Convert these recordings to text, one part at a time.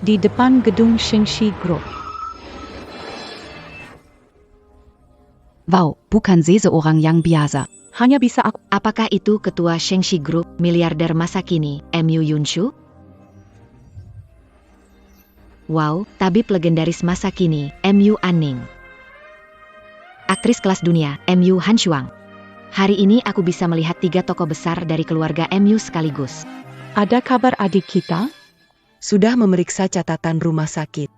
di depan gedung Shengxi Group. Wow, bukan seseorang yang biasa. Hanya bisa aku. Apakah itu ketua Shengxi Group, miliarder masa kini, MU Yunshu? Wow, tabib legendaris masa kini, MU Anning. Aktris kelas dunia, MU Han Shuang. Hari ini aku bisa melihat 3 tokoh besar dari keluarga MU sekaligus. Ada kabar adik kita? Sudah memeriksa catatan rumah sakit.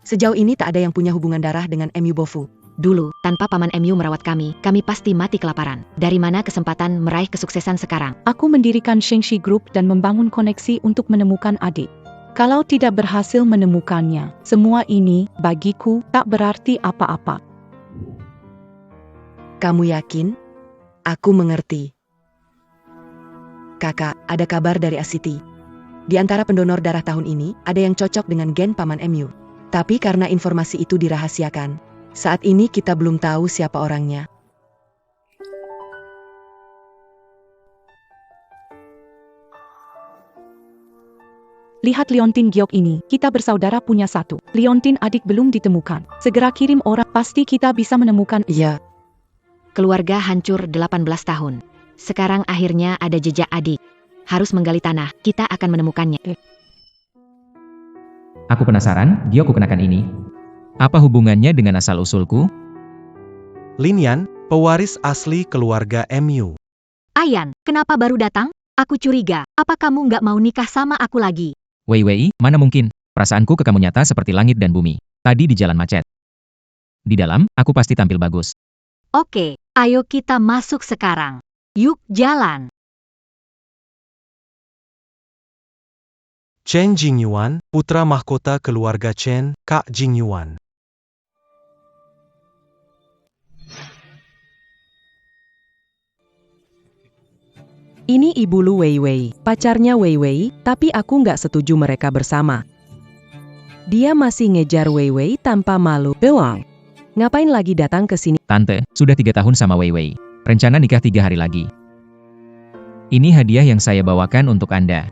Sejauh ini tak ada yang punya hubungan darah dengan MU Bofu. Dulu, tanpa paman MU merawat kami pasti mati kelaparan. Dari mana kesempatan meraih kesuksesan sekarang? Aku mendirikan Shengxi Group dan membangun koneksi untuk menemukan adik. Kalau tidak berhasil menemukannya, semua ini, bagiku, tak berarti apa-apa. Kamu yakin? Aku mengerti. Kakak, ada kabar dari Asiti. Di antara pendonor darah tahun ini, ada yang cocok dengan gen paman MU. Tapi karena informasi itu dirahasiakan, saat ini kita belum tahu siapa orangnya. Lihat Liontin Giok ini, kita bersaudara punya satu. Liontin adik belum ditemukan. Segera kirim orang, pasti kita bisa menemukan. Iya. Keluarga hancur 18 tahun. Sekarang akhirnya ada jejak adik. Harus menggali tanah, kita akan menemukannya. Aku penasaran, Giok kenakan ini. Apa hubungannya dengan asal-usulku? Lin Yan, pewaris asli keluarga MU. Ayan, kenapa baru datang? Aku curiga, apa kamu nggak mau nikah sama aku lagi? Wei Wei, mana mungkin? Perasaanku ke kamu nyata seperti langit dan bumi. Tadi di jalan macet. Di dalam, aku pasti tampil bagus. Oke, ayo kita masuk sekarang. Yuk jalan. Chen Jingyuan, putra mahkota keluarga Chen, Kak Jingyuan. Ini Ibu Lu Wei Wei, pacarnya Wei Wei, tapi aku nggak setuju mereka bersama. Dia masih ngejar Wei Wei tanpa malu. Doang. Ngapain lagi datang ke sini? Tante, sudah 3 tahun sama Wei Wei. Rencana nikah 3 hari lagi. Ini hadiah yang saya bawakan untuk Anda.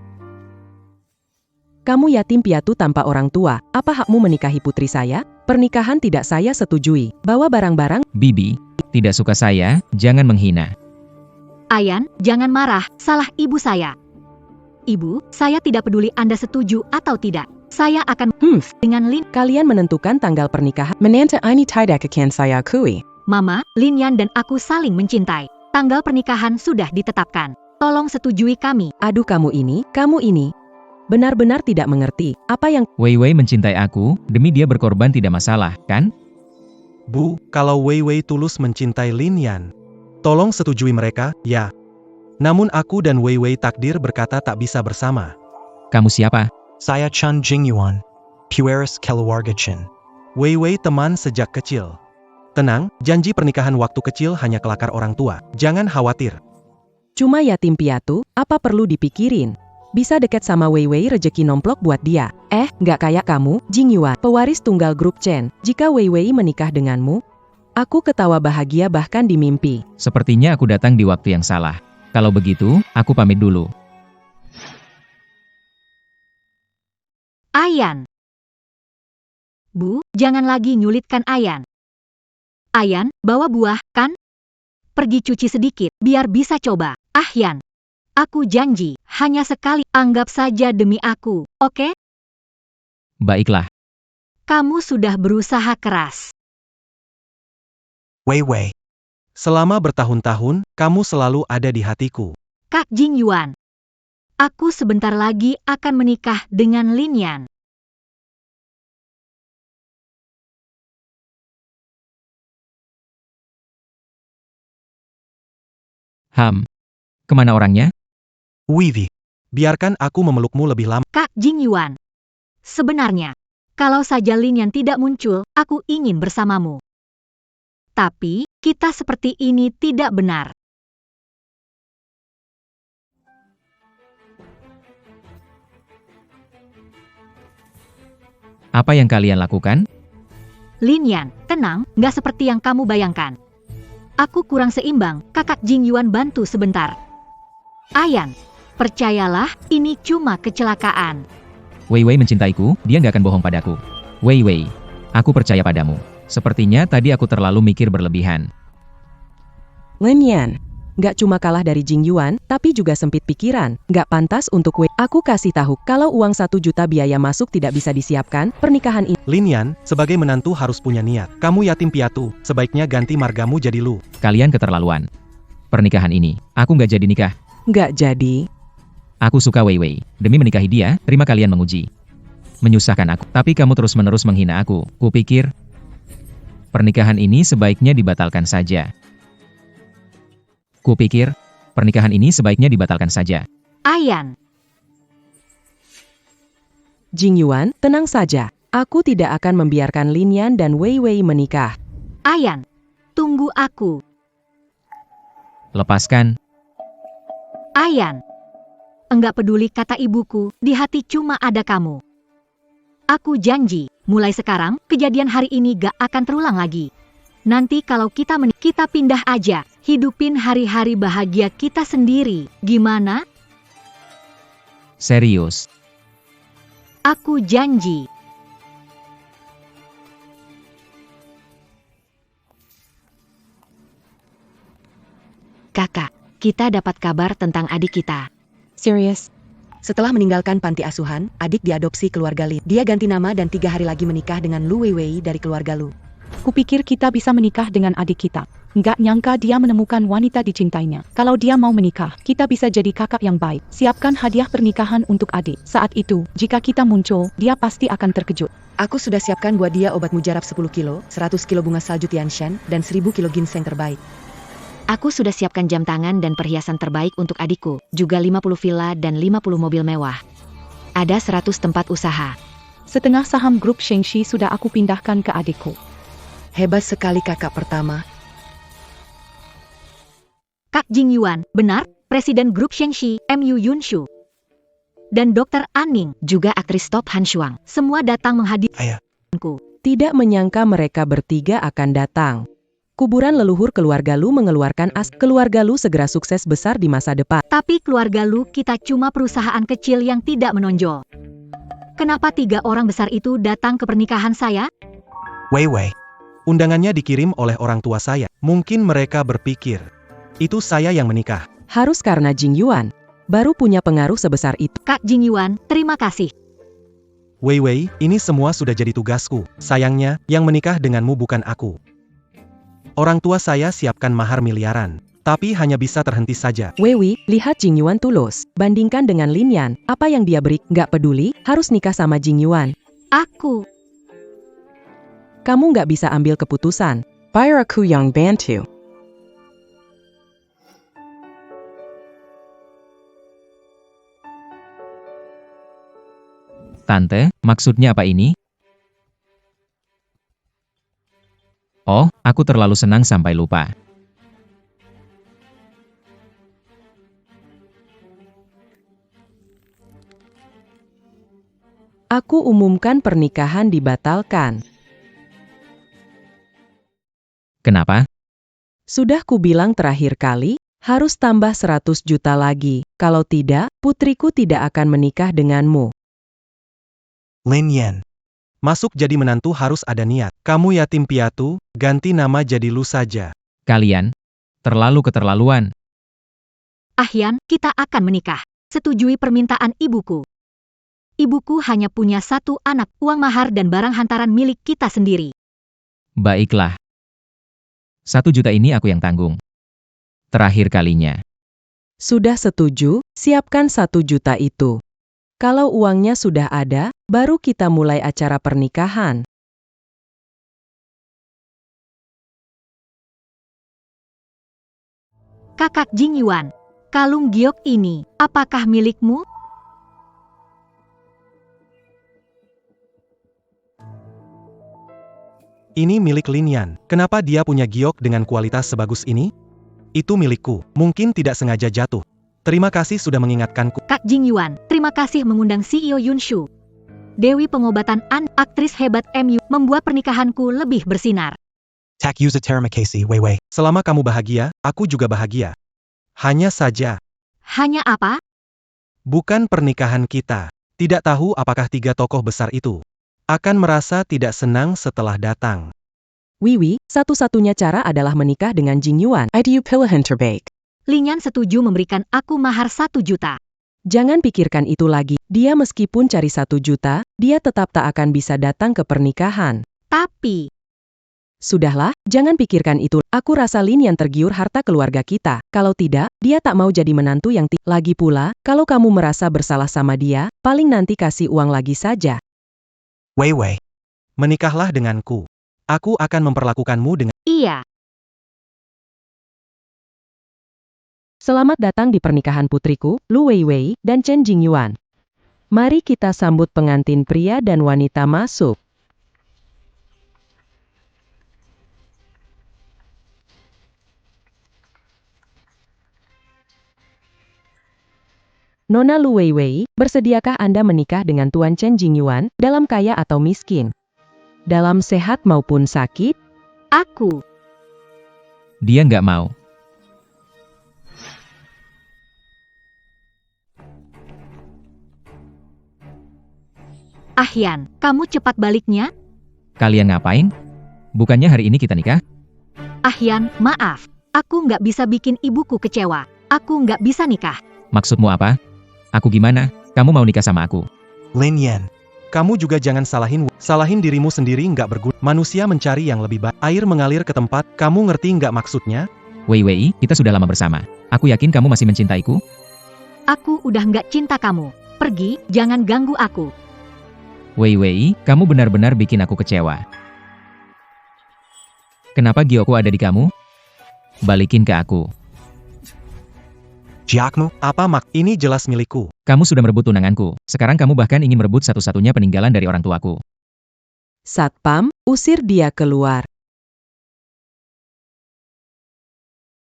Kamu yatim piatu tanpa orang tua, apa hakmu menikahi putri saya? Pernikahan tidak saya setujui. Bawa barang-barang. Bibi, tidak suka saya, jangan menghina. Ayan, jangan marah, salah ibu saya. Ibu, saya tidak peduli Anda setuju atau tidak. Saya akan dengan Lin. Kalian menentukan tanggal pernikahan. Menantu ini tidak akan saya akui. Mama, Lin Yan dan aku saling mencintai. Tanggal pernikahan sudah ditetapkan. Tolong setujui kami. Aduh kamu ini. Benar-benar tidak mengerti. Apa yang... Wei Wei mencintai aku, demi dia berkorban tidak masalah, kan? Bu, kalau Wei Wei tulus mencintai Lin Yan, tolong setujui mereka, ya. Namun aku dan Wei Wei takdir berkata tak bisa bersama. Kamu siapa? Saya Chen Jingyuan, pewaris keluarga Chen. Wei Wei teman sejak kecil. Tenang, janji pernikahan waktu kecil hanya kelakar orang tua. Jangan khawatir. Cuma yatim piatu, apa perlu dipikirin? Bisa dekat sama Wei Wei rejeki nomplok buat dia. Nggak kayak kamu, Jingyuan, pewaris tunggal grup Chen. Jika Wei Wei menikah denganmu, aku ketawa bahagia bahkan di mimpi. Sepertinya aku datang di waktu yang salah. Kalau begitu, aku pamit dulu. Ayan. Bu, jangan lagi nyulitkan Ayan. Ayan, bawa buah, kan? Pergi cuci sedikit, biar bisa coba. Yan. Aku janji, hanya sekali, anggap saja demi aku, oke? Baiklah. Kamu sudah berusaha keras. Wei Wei. Selama bertahun-tahun, kamu selalu ada di hatiku. Kak Jingyuan. Aku sebentar lagi akan menikah dengan Lin Yan. Kemana orangnya? Wivi, biarkan aku memelukmu lebih lama. Kak Jingyuan. Sebenarnya, kalau saja Lin Yan tidak muncul, aku ingin bersamamu. Tapi, kita seperti ini tidak benar. Apa yang kalian lakukan? Lin Yan, tenang, nggak seperti yang kamu bayangkan. Aku kurang seimbang, kakak Jingyuan bantu sebentar. Ayan, percayalah, ini cuma kecelakaan. Wei Wei mencintaiku, dia nggak akan bohong padaku. Wei Wei, aku percaya padamu. Sepertinya tadi aku terlalu mikir berlebihan. Lin Yan, nggak cuma kalah dari Jing Yuan, tapi juga sempit pikiran. Nggak pantas untuk Wei. Aku kasih tahu, kalau uang 1 juta biaya masuk tidak bisa disiapkan, pernikahan ini. Lin Yan, sebagai menantu harus punya niat. Kamu yatim piatu, sebaiknya ganti margamu jadi Lu. Kalian keterlaluan. Pernikahan ini, aku nggak jadi nikah. Nggak jadi. Aku suka Wei Wei. Demi menikahi dia, terima kalian menguji. Menyusahkan aku. Tapi kamu terus-menerus menghina aku. Kupikir, pernikahan ini sebaiknya dibatalkan saja. Kupikir, pernikahan ini sebaiknya dibatalkan saja. Ayan, Jing Yuan, tenang saja. Aku tidak akan membiarkan Lin Yan dan Wei Wei menikah. Ayan, tunggu aku. Lepaskan. Ayan, enggak peduli kata ibuku, di hati cuma ada kamu. Aku janji, mulai sekarang, kejadian hari ini gak akan terulang lagi. Nanti kalau kita pindah aja, hidupin hari-hari bahagia kita sendiri. Gimana? Serius. Aku janji. Kakak, kita dapat kabar tentang adik kita. Serius? Setelah meninggalkan panti asuhan, adik diadopsi keluarga Lin. Dia ganti nama dan 3 hari lagi menikah dengan Lu Wei Wei dari keluarga Lu. Kupikir kita bisa menikah dengan adik kita. Nggak nyangka dia menemukan wanita dicintainya. Kalau dia mau menikah, kita bisa jadi kakak yang baik. Siapkan hadiah pernikahan untuk adik. Saat itu, jika kita muncul, dia pasti akan terkejut. Aku sudah siapkan buat dia obat mujarab 10 kilo, 100 kilo bunga salju Tianshan, dan 1000 kilo ginseng terbaik. Aku sudah siapkan jam tangan dan perhiasan terbaik untuk adikku, juga 50 villa dan 50 mobil mewah. Ada 100 tempat usaha. Setengah saham grup Shengxi sudah aku pindahkan ke adikku. Hebat sekali kakak pertama. Kak Jing Yuan, benar, Presiden Grup Shengxi, MU Yunshu. Dan Dr. Aning, Juga aktris top Han Shuang. semua datang Ayah. menghadiriku. Tidak menyangka mereka bertiga akan datang. Kuburan leluhur keluarga Lu mengeluarkan keluarga Lu segera sukses besar di masa depan. Tapi keluarga Lu kita cuma perusahaan kecil yang tidak menonjol. Kenapa 3 orang besar itu datang ke pernikahan saya? Wei Wei. Undangannya dikirim oleh orang tua saya. Mungkin mereka berpikir, itu saya yang menikah. Harus karena Jing Yuan baru punya pengaruh sebesar itu. Kak Jing Yuan, terima kasih. Wei Wei, ini semua sudah jadi tugasku. Sayangnya, yang menikah denganmu bukan aku. Orang tua saya siapkan mahar miliaran, tapi hanya bisa terhenti saja. Wei Wei, lihat Jing Yuan tulus. Bandingkan dengan Lin Yan, apa yang dia beri, nggak peduli, harus nikah sama Jing Yuan. Aku. Kamu nggak bisa ambil keputusan. Biar aku yang bantu. Tante, maksudnya apa ini? Oh, aku terlalu senang sampai lupa. Aku umumkan pernikahan dibatalkan. Kenapa? Sudah kubilang terakhir kali, harus tambah 100 juta lagi. Kalau tidak, putriku tidak akan menikah denganmu. Lin Yan. Masuk jadi menantu harus ada niat. Kamu yatim piatu, ganti nama jadi Lu saja. Kalian terlalu keterlaluan. Ahyan, kita akan menikah. Setujui permintaan ibuku. Ibuku hanya punya 1 anak, uang mahar dan barang hantaran milik kita sendiri. Baiklah. 1 juta ini aku yang tanggung. Terakhir kalinya. Sudah setuju, siapkan 1 juta itu. Kalau uangnya sudah ada, baru kita mulai acara pernikahan. Kakak Jing Yuan, kalung giok ini, apakah milikmu? Ini milik Lin Yan. Kenapa dia punya giok dengan kualitas sebagus ini? Itu milikku. Mungkin tidak sengaja jatuh. Terima kasih sudah mengingatkanku. Kak Jing Yuan, terima kasih mengundang CEO Yunshu. Dewi pengobatan aktris hebat MU, membuat pernikahanku lebih bersinar. Tak yuza terima kasih, Wei Wei. Selama kamu bahagia, aku juga bahagia. Hanya saja, Hanya apa? bukan pernikahan kita. Tidak tahu apakah tiga tokoh besar itu akan merasa tidak senang setelah datang. Wiwi, satu-satunya cara adalah menikah dengan Jing Yuan. Ideal pilihan terbaik. Lin Yan setuju memberikan aku mahar 1 juta. Jangan pikirkan itu lagi. Dia meskipun cari 1 juta, dia tetap tak akan bisa datang ke pernikahan. Tapi, Sudahlah, jangan pikirkan itu. Aku rasa Lin Yan tergiur harta keluarga kita. Kalau tidak, dia tak mau jadi menantu yang lagi pula, kalau kamu merasa bersalah sama dia, paling nanti kasih uang lagi saja. Wei Wei. Menikahlah denganku. Aku akan memperlakukanmu dengan iya. Selamat datang di pernikahan putriku, Lu Weiwei, dan Chen Jingyuan. Mari kita sambut pengantin pria dan wanita masuk. Nona Lu Weiwei, bersediakah Anda menikah dengan Tuan Chen Jingyuan, dalam kaya atau miskin? Dalam sehat maupun sakit? Aku. Dia nggak mau. Ahyan, kamu cepat baliknya? Kalian ngapain? Bukannya hari ini kita nikah? Ahyan, maaf. Aku nggak bisa bikin ibuku kecewa. Aku nggak bisa nikah. Maksudmu apa? Aku gimana? Kamu mau nikah sama aku? Lin Yan. kamu juga jangan salahin dirimu sendiri nggak berguna. Manusia mencari yang lebih baik. Air mengalir ke tempat, kamu ngerti nggak maksudnya? Wei Wei, kita sudah lama bersama. Aku yakin kamu masih mencintaiku. Aku udah nggak cinta kamu. Pergi, jangan ganggu aku. Wei Wei, kamu benar-benar bikin aku kecewa. Kenapa Gyoku ada di kamu? Balikin ke aku. Giacomo, Apa ini jelas milikku. Kamu sudah merebut tunanganku. Sekarang kamu bahkan ingin merebut satu-satunya peninggalan dari orang tuaku. Satpam, usir dia keluar.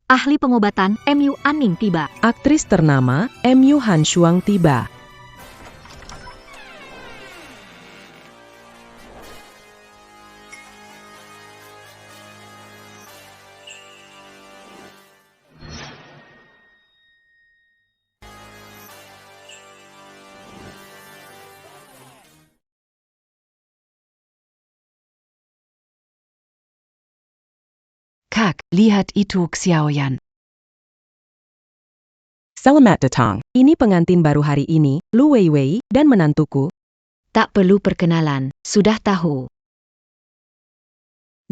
Ahli pengobatan, MU Aning tiba. Aktris ternama, MU Han Shuang tiba. Kak, lihat itu Xiaoyan. Selamat datang. Ini pengantin baru hari ini, Lu Weiwei, dan menantuku. Tak perlu perkenalan, sudah tahu.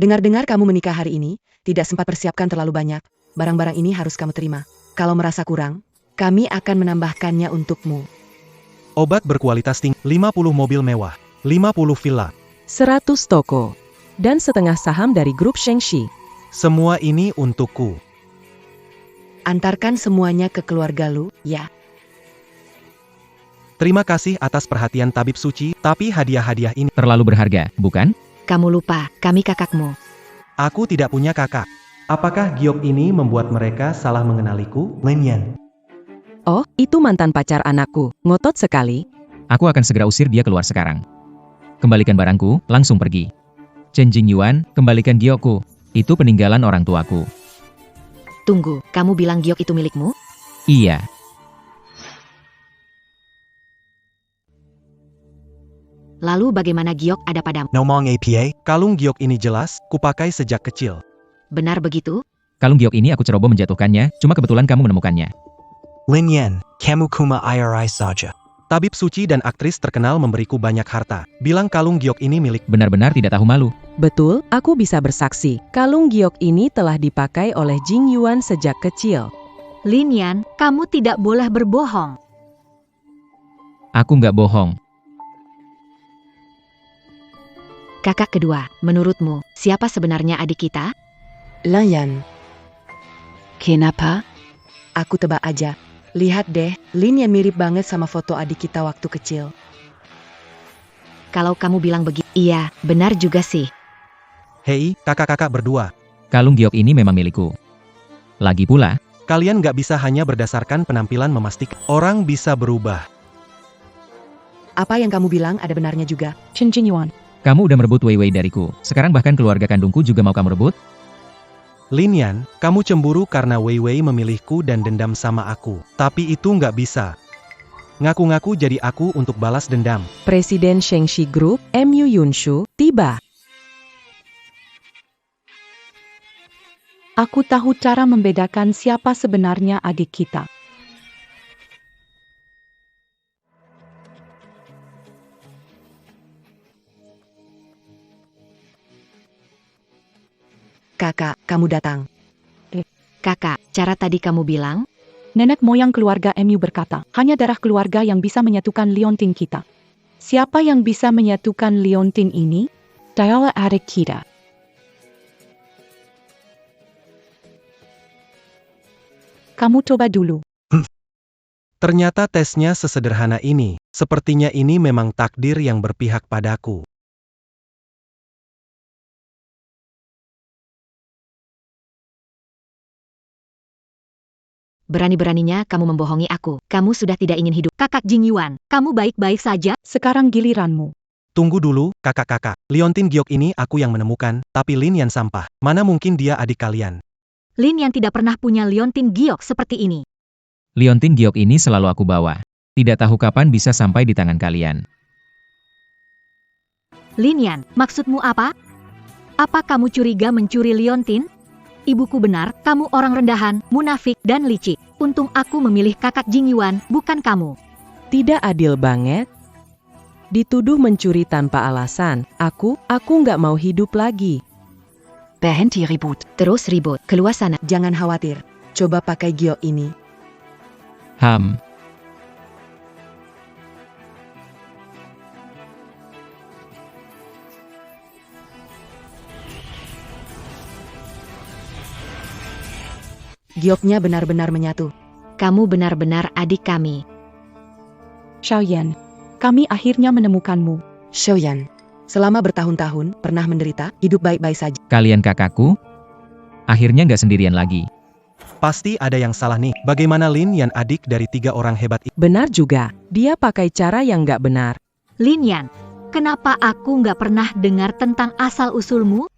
Dengar-dengar kamu menikah hari ini, tidak sempat persiapkan terlalu banyak. Barang-barang ini harus kamu terima. Kalau merasa kurang, kami akan menambahkannya untukmu. Obat berkualitas tinggi, 50 mobil mewah, 50 villa. 100 toko. Dan setengah saham dari grup Shengxi. Semua ini untukku. Antarkan semuanya ke keluarga Lu, ya. Terima kasih atas perhatian tabib suci, tapi hadiah-hadiah ini, Terlalu berharga, bukan? Kamu lupa, kami kakakmu. aku tidak punya kakak. Apakah giok ini membuat mereka salah mengenaliku? Lin Yan. Oh, itu mantan pacar anakku. Ngotot sekali. Aku akan segera usir dia keluar sekarang. Kembalikan barangku, langsung pergi. Chen Jingyuan, kembalikan Gyoku. Itu peninggalan orang tuaku. Tunggu, kamu bilang giok itu milikmu? Iya. Lalu bagaimana giok ada padamu? Nomong APA. Kalung giok ini jelas, kupakai sejak kecil. Benar begitu? Kalung giok ini aku ceroboh menjatuhkannya, cuma kebetulan kamu menemukannya. Lin Yan. Kamu kuma IRI saja. Tabib suci dan aktris terkenal memberiku banyak harta. Bilang kalung giok ini milik. Benar-benar tidak tahu malu. Betul, aku bisa bersaksi. Kalung giok ini telah dipakai oleh Jing Yuan sejak kecil. Lin Yan, kamu tidak boleh berbohong. Aku nggak bohong. Kakak kedua, menurutmu, siapa sebenarnya adik kita? Layan. Kenapa? Aku tebak aja. Lihat deh, Lin yang mirip banget sama foto adik kita waktu kecil. Kalau kamu bilang begitu, iya, benar juga sih. Hei, kakak-kakak berdua. Kalung giok ini memang milikku. Lagi pula, Kalian nggak bisa hanya berdasarkan penampilan memastikan orang bisa berubah. Apa yang kamu bilang ada benarnya juga. Chen Jingyuan. kamu udah merebut Wei Wei dariku. Sekarang bahkan keluarga kandungku juga mau kamu rebut? Lin Yan, kamu cemburu karena Wei Wei memilihku dan dendam sama aku. Tapi itu nggak bisa. Ngaku-ngaku jadi aku untuk balas dendam. Presiden Shengxi Group, MU Yunshu, tiba. Aku tahu cara membedakan siapa sebenarnya adik kita. Kakak, kamu datang. Kakak, cara tadi kamu bilang? Nenek moyang keluarga MU berkata, hanya darah keluarga yang bisa menyatukan liontin kita. Siapa yang bisa menyatukan liontin ini? Dialah adik kita. Kamu coba dulu. Ternyata tesnya sesederhana ini. Sepertinya ini memang takdir yang berpihak padaku. Berani-beraninya kamu membohongi aku. Kamu sudah tidak ingin hidup. Kakak Jingyuan, kamu baik-baik saja? Sekarang giliranmu. Tunggu dulu, kakak-kakak. Liontin giok ini aku yang menemukan, tapi Lin Yan sampah. Mana mungkin dia adik kalian? Lin yang tidak pernah punya liontin giok seperti ini. Liontin giok ini selalu aku bawa. Tidak tahu kapan bisa sampai di tangan kalian. Lin Yan, maksudmu apa? Apa kamu curiga mencuri liontin? Ibuku benar, kamu orang rendahan, munafik, dan licik. Untung aku memilih kakak Jingyuan, bukan kamu. Tidak adil banget. Dituduh mencuri tanpa alasan. Aku nggak mau hidup lagi. Berhenti ribut. Terus ribut. Keluar sana. Jangan khawatir. Coba pakai giok ini. Ham. Gioknya benar-benar menyatu. Kamu benar-benar adik kami. Xiaoyan, kami akhirnya menemukanmu. Xiaoyan, selama bertahun-tahun pernah menderita, hidup baik-baik saja. Kalian kakakku? Akhirnya nggak sendirian lagi. Pasti ada yang salah nih. Bagaimana Lin Yan adik dari 3 orang hebat itu? Benar juga, dia pakai cara yang nggak benar. Lin Yan, kenapa aku nggak pernah dengar tentang asal-usulmu?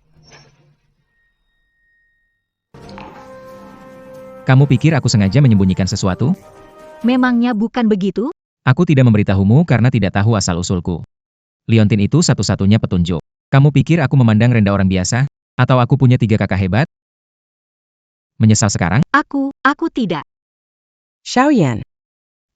Kamu pikir aku sengaja menyembunyikan sesuatu? Memangnya bukan begitu? Aku tidak memberitahumu karena tidak tahu asal-usulku. Liontin itu satu-satunya petunjuk. Kamu pikir aku memandang rendah orang biasa? Atau aku punya 3 kakak hebat? Menyesal sekarang? Aku tidak. Xiaoyan,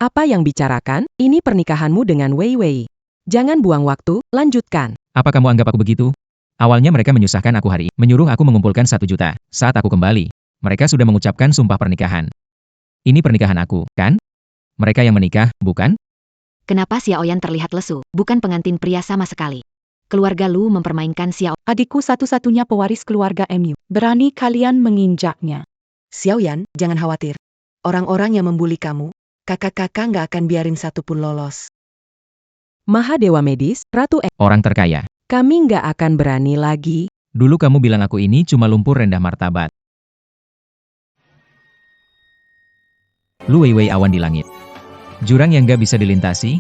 apa yang bicarakan? Ini pernikahanmu dengan Wei Wei. Jangan buang waktu, lanjutkan. Apa kamu anggap aku begitu? Awalnya mereka menyusahkan aku hari ini, menyuruh aku mengumpulkan 1 juta. Saat aku kembali, mereka sudah mengucapkan sumpah pernikahan. Ini pernikahan aku, kan? Mereka yang menikah, bukan? Kenapa Xiaoyan terlihat lesu? Bukan pengantin pria sama sekali. Keluarga Lu mempermainkan Xiao. Adikku satu-satunya pewaris keluarga MU. Berani kalian menginjaknya. Xiaoyan, jangan khawatir. Orang-orang yang membuli kamu, kakak-kakak nggak akan biarin satupun lolos. Mahadewa Medis, Ratu Orang terkaya. kami nggak akan berani lagi. Dulu kamu bilang aku ini cuma lumpur rendah martabat. Lu Wei Wei awan di langit. Jurang yang gak bisa dilintasi.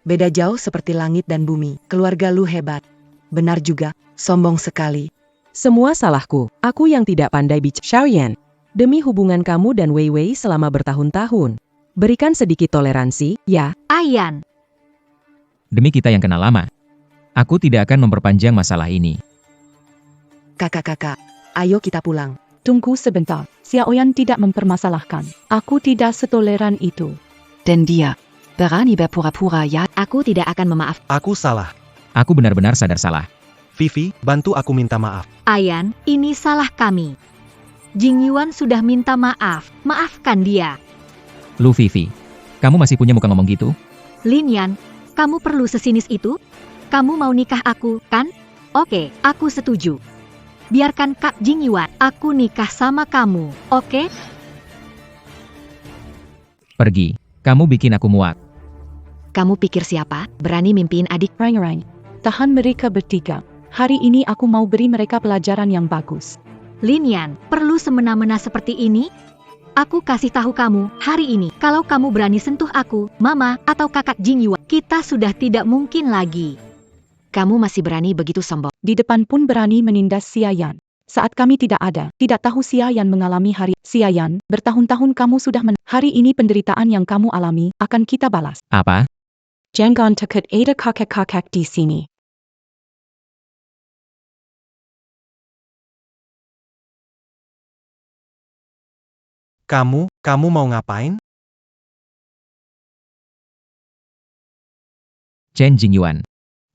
Beda jauh seperti langit dan bumi. Keluarga lu hebat. Benar juga, sombong sekali. Semua salahku. Aku yang tidak pandai bicara. Xiaoyan, demi hubungan kamu dan Wei Wei selama bertahun-tahun, berikan sedikit toleransi, ya. Ayan, Demi kita yang kenal lama. Aku tidak akan memperpanjang masalah ini. Kakak-kakak, ayo kita pulang. Tunggu sebentar. Xiaoyan tidak mempermasalahkan. Aku tidak setoleran itu. Dan dia berani berpura-pura ya. Aku tidak akan memaaf. Aku salah. Aku benar-benar sadar salah. Vivi, bantu aku minta maaf. Ayan, ini salah kami. Jingyuan sudah minta maaf. Maafkan dia. Lu Vivi, kamu masih punya muka ngomong gitu? Lin Yan, kamu perlu sesinis itu? Kamu mau nikah aku, kan? Oke, aku setuju. Biarkan Kak Jingyuan, aku nikah sama kamu, oke? Pergi. Kamu bikin aku muak. Kamu pikir siapa? Berani mimpiin adik? Rang-rang. Tahan mereka bertiga. Hari ini aku mau beri mereka pelajaran yang bagus. Lin Yan, perlu semena-mena seperti ini? Aku kasih tahu kamu, hari ini, kalau kamu berani sentuh aku, mama, atau kakak Jingyuan, kita sudah tidak mungkin lagi. Kamu masih berani begitu sombong. Di depan pun berani menindas Xiaoyan. Saat kami tidak ada, tidak tahu Xiaoyan mengalami hari. Xiaoyan, bertahun-tahun kamu sudah hari ini penderitaan yang kamu alami, akan kita balas. Apa? Jangan takut ada kakek-kakek di sini. Kamu mau ngapain? Chen Jingyuan.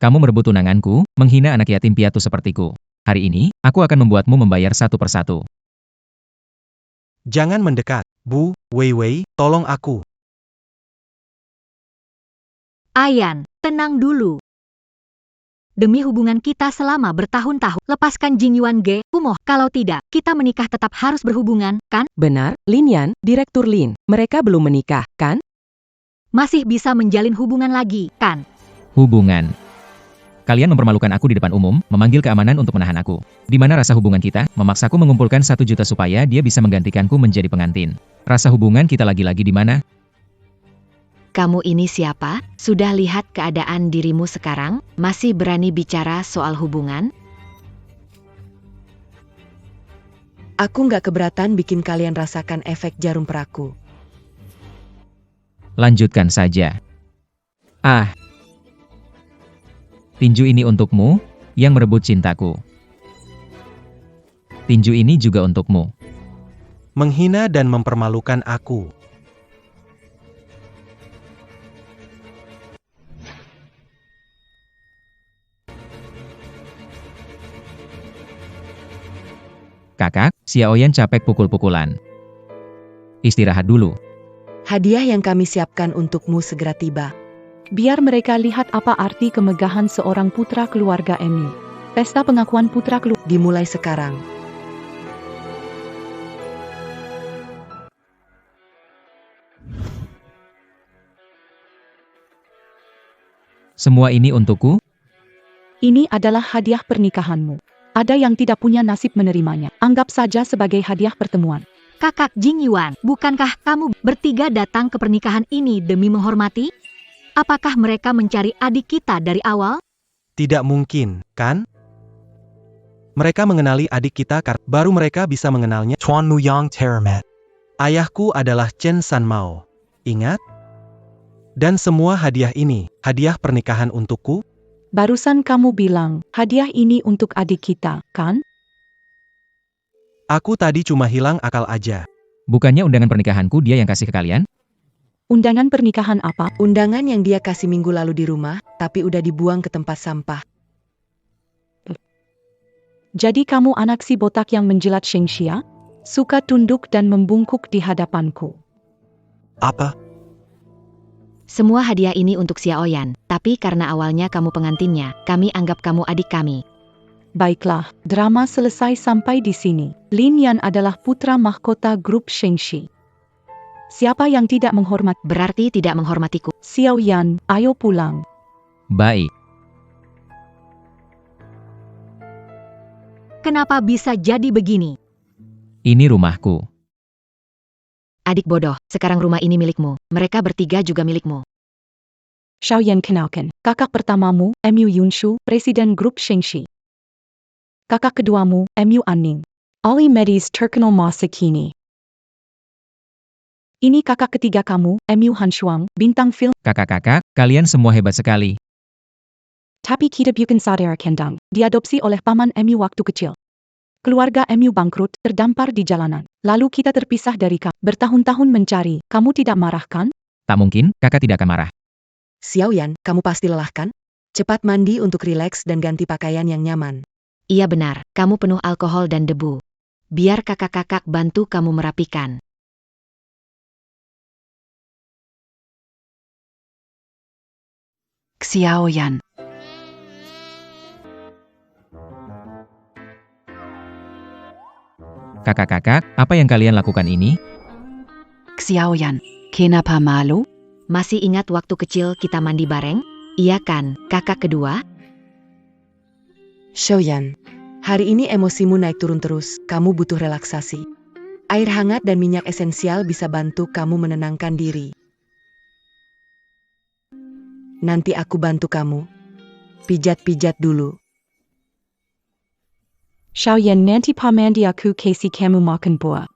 Kamu merebut tunanganku, menghina anak yatim piatu sepertiku. Hari ini, aku akan membuatmu membayar satu persatu. Jangan mendekat. Bu, Wei Wei, tolong aku. Ayan, tenang dulu. Demi hubungan kita selama bertahun-tahun, lepaskan Jingyuan Ge, Kumoh. Kalau tidak, kita menikah tetap harus berhubungan, kan? Benar, Lin Yan, Direktur Lin. Mereka belum menikah, kan? Masih bisa menjalin hubungan lagi, kan? Hubungan. Kalian mempermalukan aku di depan umum, memanggil keamanan untuk menahan aku. Di mana rasa hubungan kita, memaksaku mengumpulkan 1 juta supaya dia bisa menggantikanku menjadi pengantin. Rasa hubungan kita lagi-lagi di mana? Kamu ini siapa? Sudah lihat keadaan dirimu sekarang? Masih berani bicara soal hubungan? Aku nggak keberatan bikin kalian rasakan efek jarum peraku. Lanjutkan saja. Ah. Tinju ini untukmu, yang merebut cintaku. Tinju ini juga untukmu. Menghina dan mempermalukan aku. Kakak, Xiaoyan capek pukul-pukulan. Istirahat dulu. Hadiah yang kami siapkan untukmu segera tiba. Biar mereka lihat apa arti kemegahan seorang putra keluarga Emi. Pesta pengakuan putra keluarga Dimulai sekarang. Semua ini untukku? ini adalah hadiah pernikahanmu. Ada yang tidak punya nasib menerimanya. Anggap saja sebagai hadiah pertemuan. Kakak Jingyuan, bukankah kamu bertiga datang ke pernikahan ini demi menghormati? Apakah mereka mencari adik kita dari awal? Tidak mungkin, kan? Mereka mengenali adik kita baru mereka bisa mengenalnya. Tuan Muyang Teramat. Ayahku adalah Chen Sanmao. Ingat? Dan semua hadiah ini, hadiah pernikahan untukku? Barusan kamu bilang, hadiah ini untuk adik kita, kan? Aku tadi cuma hilang akal aja. Bukannya undangan pernikahanku dia yang kasih ke kalian? Undangan pernikahan apa? Undangan yang dia kasih minggu lalu di rumah, tapi udah dibuang ke tempat sampah. Jadi kamu anak si botak yang menjilat Shengxia? Suka tunduk dan membungkuk di hadapanku. Apa? Semua hadiah ini untuk Xiaoyan, tapi karena awalnya kamu pengantinnya, kami anggap kamu adik kami. Baiklah, drama selesai sampai di sini. Lin Yan adalah putra mahkota grup Shengxi. Siapa yang tidak menghormat? Berarti tidak menghormatiku. Xiaoyan, ayo pulang. Baik. Kenapa bisa jadi begini? Ini rumahku. Adik bodoh, sekarang rumah ini milikmu. Mereka bertiga juga milikmu. Xiaoyan kenalkan, kakak pertamamu, Mu Yunshu, presiden grup Shengxi. Kakak keduamu, Mu Anning. Ali Medis terkenal masa kini. Ini kakak ketiga kamu, Mu Hanshuang, bintang film. Kakak-kakak, kalian semua hebat sekali. Tapi kita bukan saudara kandung, diadopsi oleh paman Mu waktu kecil. Keluarga Mu bangkrut, terdampar di jalanan. Lalu kita terpisah dari kamu. Bertahun-tahun mencari, kamu tidak marah kan? Tak mungkin, kakak tidak akan marah. Xiaoyan, kamu pasti lelah kan? Cepat mandi untuk rileks dan ganti pakaian yang nyaman. Iya benar, kamu penuh alkohol dan debu. Biar kakak-kakak bantu kamu merapikan. Xiaoyan. Kakak-kakak, apa yang kalian lakukan ini? Xiaoyan, kenapa malu? Masih ingat waktu kecil kita mandi bareng? Iya kan, kakak kedua? Xiaoyan, hari ini emosimu naik turun terus, kamu butuh relaksasi. Air hangat dan minyak esensial bisa bantu kamu menenangkan diri. Nanti aku bantu kamu. Pijat-pijat dulu. Xiaoyan nanti pamandi aku kasih kamu makan buah.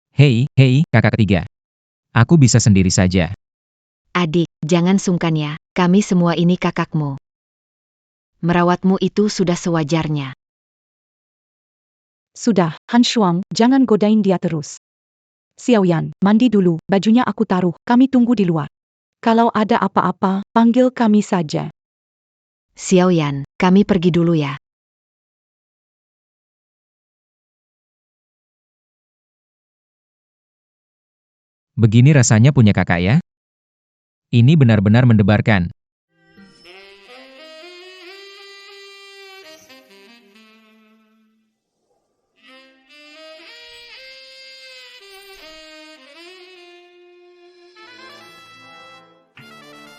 Hei, hei, kakak ketiga. Aku bisa sendiri saja. Adik, jangan sungkan ya, kami semua ini kakakmu. Merawatmu itu sudah sewajarnya. Sudah, Han Shuang, jangan godain dia terus. Xiaoyan, mandi dulu, bajunya aku taruh, kami tunggu di luar. Kalau ada apa-apa, panggil kami saja. Xiaoyan, kami pergi dulu ya. Begini rasanya punya kakak ya? Ini benar-benar mendebarkan.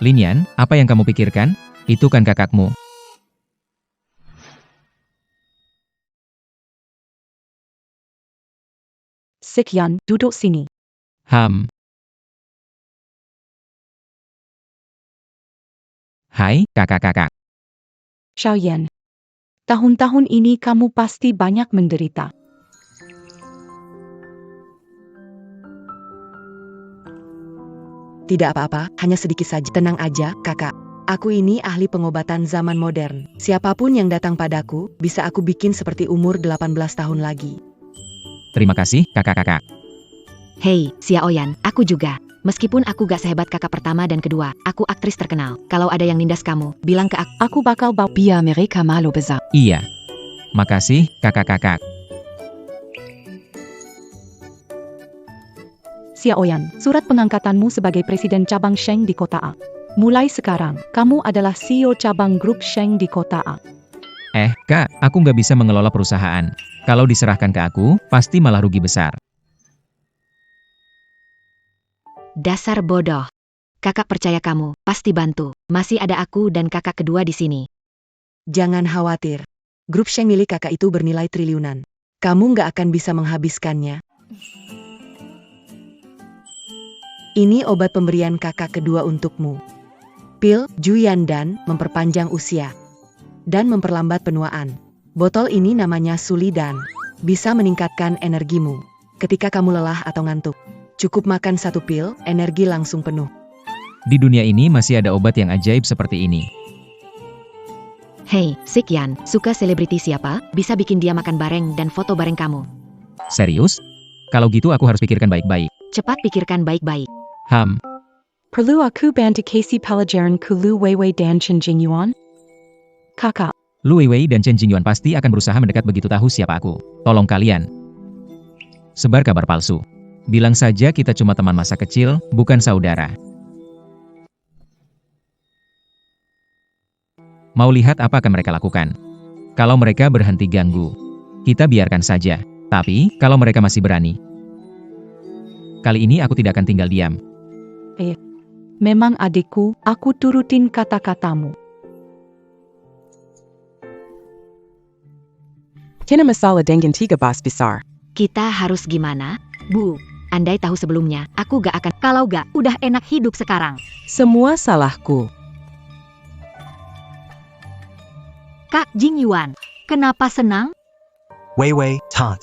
Linian, apa yang kamu pikirkan? Itu kan kakakmu. Sekian, duduk sini. Hai, kakak-kakak. Xiaoyan. Tahun-tahun ini kamu pasti banyak menderita. Tidak apa-apa, hanya sedikit saja. Tenang aja, kakak. Aku ini ahli pengobatan zaman modern. Siapapun yang datang padaku, bisa aku bikin seperti umur 18 tahun lagi. Terima kasih, kakak-kakak. Hei, Xiaoyan, aku juga. Meskipun aku gak sehebat kakak pertama dan kedua, aku aktris terkenal. Kalau ada yang nindas kamu, bilang ke aku. Aku bakal bawa biar mereka malu besar. Iya. Makasih, kakak-kakak. Xiaoyan, surat pengangkatanmu sebagai Presiden Cabang Sheng di Kota A. Mulai sekarang, kamu adalah CEO Cabang Grup Sheng di Kota A. Kak, aku nggak bisa mengelola perusahaan. Kalau diserahkan ke aku, pasti malah rugi besar. Dasar bodoh. Kakak percaya kamu, pasti bantu. Masih ada aku dan kakak kedua di sini. Jangan khawatir. Grup Sheng milik kakak itu bernilai triliunan. Kamu nggak akan bisa menghabiskannya. Ini obat pemberian kakak kedua untukmu. Pil Juyan Dan memperpanjang usia dan memperlambat penuaan. Botol ini namanya Sulidan. Bisa meningkatkan energimu ketika kamu lelah atau ngantuk. Cukup makan satu pil, energi langsung penuh. Di dunia ini masih ada obat yang ajaib seperti ini. Hei, Sekian, suka selebriti siapa? Bisa bikin dia makan bareng dan foto bareng kamu. Serius? Kalau gitu aku harus pikirkan baik-baik. Cepat pikirkan baik-baik. Perlu aku bantu kasih pelajaran ke Lu Weiwei dan Chen Jingyuan? Kakak, Lu Weiwei dan Chen Jingyuan pasti akan berusaha mendekat begitu tahu siapa aku. Tolong kalian. Sebar kabar palsu. Bilang saja kita cuma teman masa kecil, bukan saudara. Mau lihat apa akan mereka lakukan? Kalau mereka berhenti ganggu, kita biarkan saja. Tapi, kalau mereka masih berani, kali ini aku tidak akan tinggal diam. memang adikku, aku turutin kata-katamu. Kena masalah dengan tiga bos besar. Kita harus gimana? Bu, andai tahu sebelumnya, aku gak akan. Kalau gak, udah enak hidup sekarang. Semua salahku. Kak Jingyuan, kenapa senang? Wei Wei, Tot.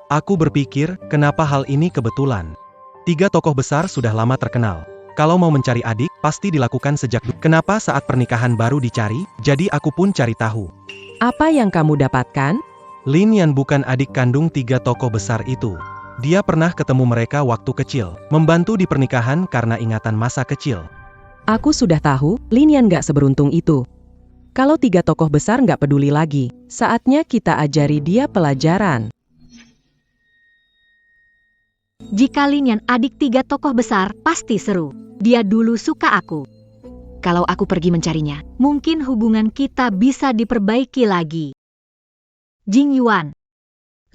Aku berpikir, kenapa hal ini kebetulan? 3 tokoh besar sudah lama terkenal. Kalau mau mencari adik, pasti dilakukan sejak dulu. Kenapa saat pernikahan baru dicari? Jadi aku pun cari tahu. Apa yang kamu dapatkan? Lin Yan bukan adik kandung 3 tokoh besar itu. Dia pernah ketemu mereka waktu kecil, membantu di pernikahan karena ingatan masa kecil. Aku sudah tahu, Linian gak seberuntung itu. Kalau 3 tokoh besar gak peduli lagi, saatnya kita ajari dia pelajaran. Jika Linian adik 3 tokoh besar, pasti seru. Dia dulu suka aku. Kalau aku pergi mencarinya, Mungkin hubungan kita bisa diperbaiki lagi. Jingyuan,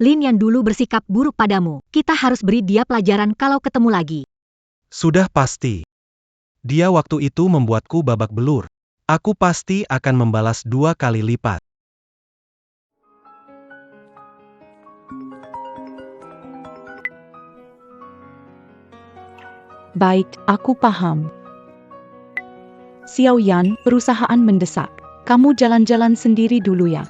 Linian dulu bersikap buruk padamu. Kita harus beri dia pelajaran kalau ketemu lagi. Sudah pasti. Dia waktu itu membuatku babak belur. Aku pasti akan membalas 2 kali lipat. Baik, aku paham. Xiao Yan, perusahaan mendesak. Kamu jalan-jalan sendiri dulu ya.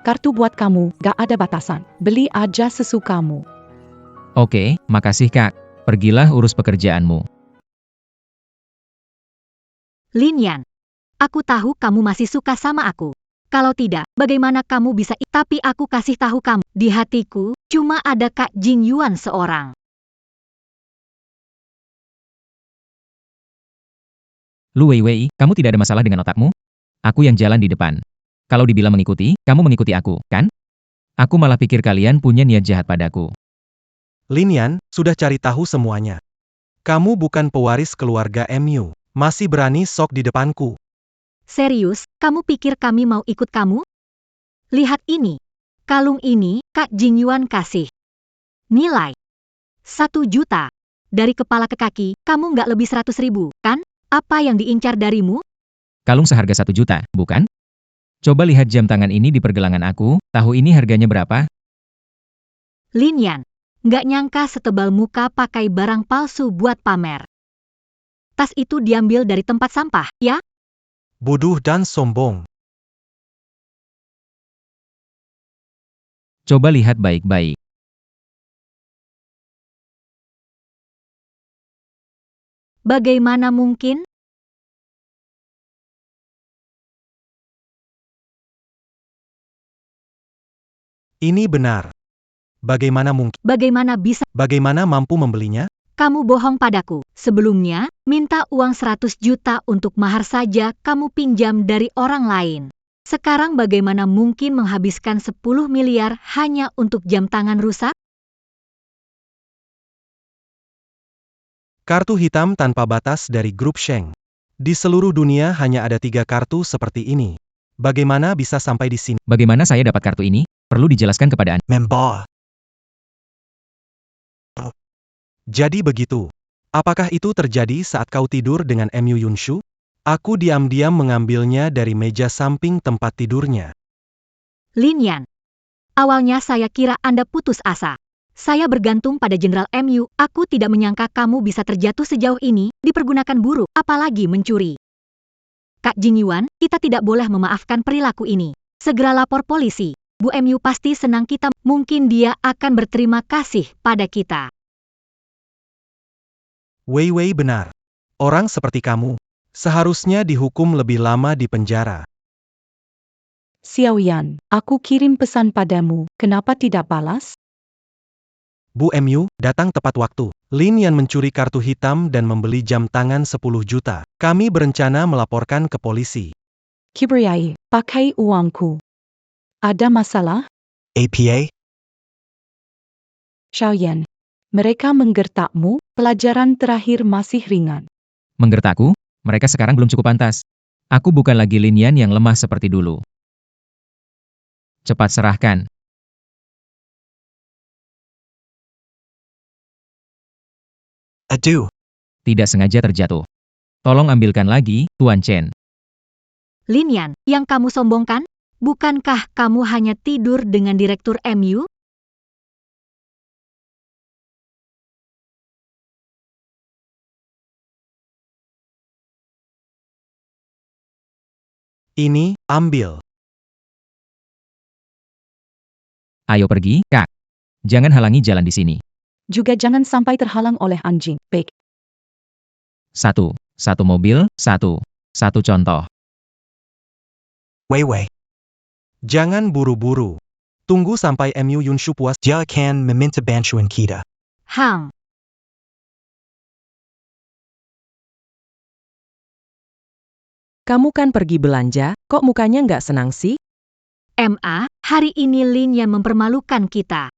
Kartu buat kamu, gak ada batasan. Beli aja sesukamu. Oke, makasih Kak. Pergilah urus pekerjaanmu. Lin Yan, aku tahu kamu masih suka sama aku. Kalau tidak, bagaimana kamu bisa? Tapi aku kasih tahu kamu, di hatiku cuma ada Kak Jing Yuan seorang. Lu Wei, kamu tidak ada masalah dengan otakmu? Aku yang jalan di depan. Kalau dibilang mengikuti, kamu mengikuti aku, kan? Aku malah pikir kalian punya niat jahat padaku. Lin Yan, sudah cari tahu semuanya. Kamu bukan pewaris keluarga MU. Masih berani sok di depanku. Serius, kamu pikir kami mau ikut kamu? Lihat ini. Kalung ini, Kak Jing Yuan kasih. Nilai 1 juta. Dari kepala ke kaki, kamu nggak lebih 100.000, kan? Apa yang diincar darimu? Kalung seharga 1 juta, bukan? Coba lihat jam tangan ini di pergelangan aku, tahu ini harganya berapa? Lin Yan, nggak nyangka setebal muka pakai barang palsu buat pamer. Tas itu diambil dari tempat sampah, ya? Bodoh dan sombong. Coba lihat baik-baik. Bagaimana mungkin? Ini benar. Bagaimana mungkin? Bagaimana bisa? Bagaimana mampu membelinya? Kamu bohong padaku. Sebelumnya, minta uang 100 juta untuk mahar saja kamu pinjam dari orang lain. Sekarang bagaimana mungkin menghabiskan 10 miliar hanya untuk jam tangan rusak? Kartu hitam tanpa batas dari grup Sheng. Di seluruh dunia hanya ada 3 kartu seperti ini. Bagaimana bisa sampai di sini? Bagaimana saya dapat kartu ini? Perlu dijelaskan kepada Anda. Memba. Jadi begitu. Apakah itu terjadi saat kau tidur dengan MU Yunshu? Aku diam-diam mengambilnya dari meja samping tempat tidurnya. Lin Yan. Awalnya saya kira Anda putus asa. Saya bergantung pada Jenderal MU, aku tidak menyangka kamu bisa terjatuh sejauh ini, dipergunakan buruk, apalagi mencuri. Kak Jing Yuan, kita tidak boleh memaafkan perilaku ini. Segera lapor polisi. Bu MU pasti senang kita, mungkin dia akan berterima kasih pada kita. Wei benar. Orang seperti kamu, seharusnya dihukum lebih lama di penjara. Xiao Yan, aku kirim pesan padamu, kenapa tidak balas? Bu MU, datang tepat waktu. Lin Yan mencuri kartu hitam dan membeli jam tangan 10 juta. Kami berencana melaporkan ke polisi. Kibriai, pakai uangku. Ada masalah? APA? Xiao Yan, mereka menggertakmu, pelajaran terakhir masih ringan. Menggertakku? Mereka sekarang belum cukup pantas. Aku bukan lagi Lin Yan yang lemah seperti dulu. Cepat serahkan. Aduh. Tidak sengaja terjatuh. Tolong ambilkan lagi, Tuan Chen. Lin Yan, yang kamu sombongkan? Bukankah kamu hanya tidur dengan Direktur MU? Ini, ambil. Ayo pergi, Kak. Jangan halangi jalan di sini. Juga jangan sampai terhalang oleh anjing. Baik. Satu mobil, satu contoh. Wei. Jangan buru-buru. Tunggu sampai MU Yunshu puas. Dia akan meminta bantuan kita. Hang. Kamu kan pergi belanja, kok mukanya nggak senang sih? MA, hari ini Lin Yan mempermalukan kita.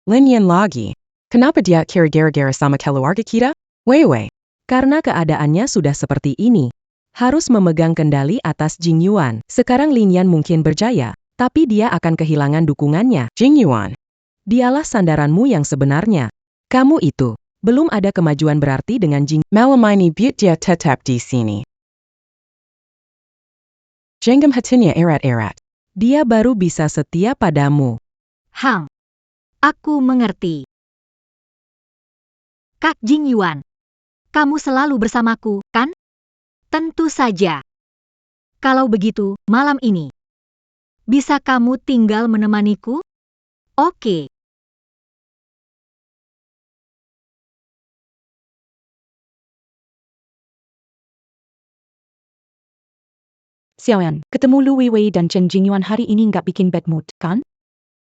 Lin Yan lagi. Kenapa dia gara-gara sama keluarga kita? Wei. Karena keadaannya sudah seperti ini. Harus memegang kendali atas Jing Yuan. Sekarang Lin Yan mungkin berjaya, tapi dia akan kehilangan dukungannya. Jing Yuan. Dialah sandaranmu yang sebenarnya. Kamu itu. Belum ada kemajuan berarti dengan Jing. Malam ini buat dia tetap di sini. Jenggam hatinya erat-erat. Dia baru bisa setia padamu. Hang. Aku mengerti. Kak Jing Yuan. Kamu selalu bersamaku, kan? Tentu saja. Kalau begitu, malam ini, bisa kamu tinggal menemaniku? Oke. Xiaoyan, ketemu Lu Weiwei dan Chen Jingyuan hari ini nggak bikin bad mood, kan?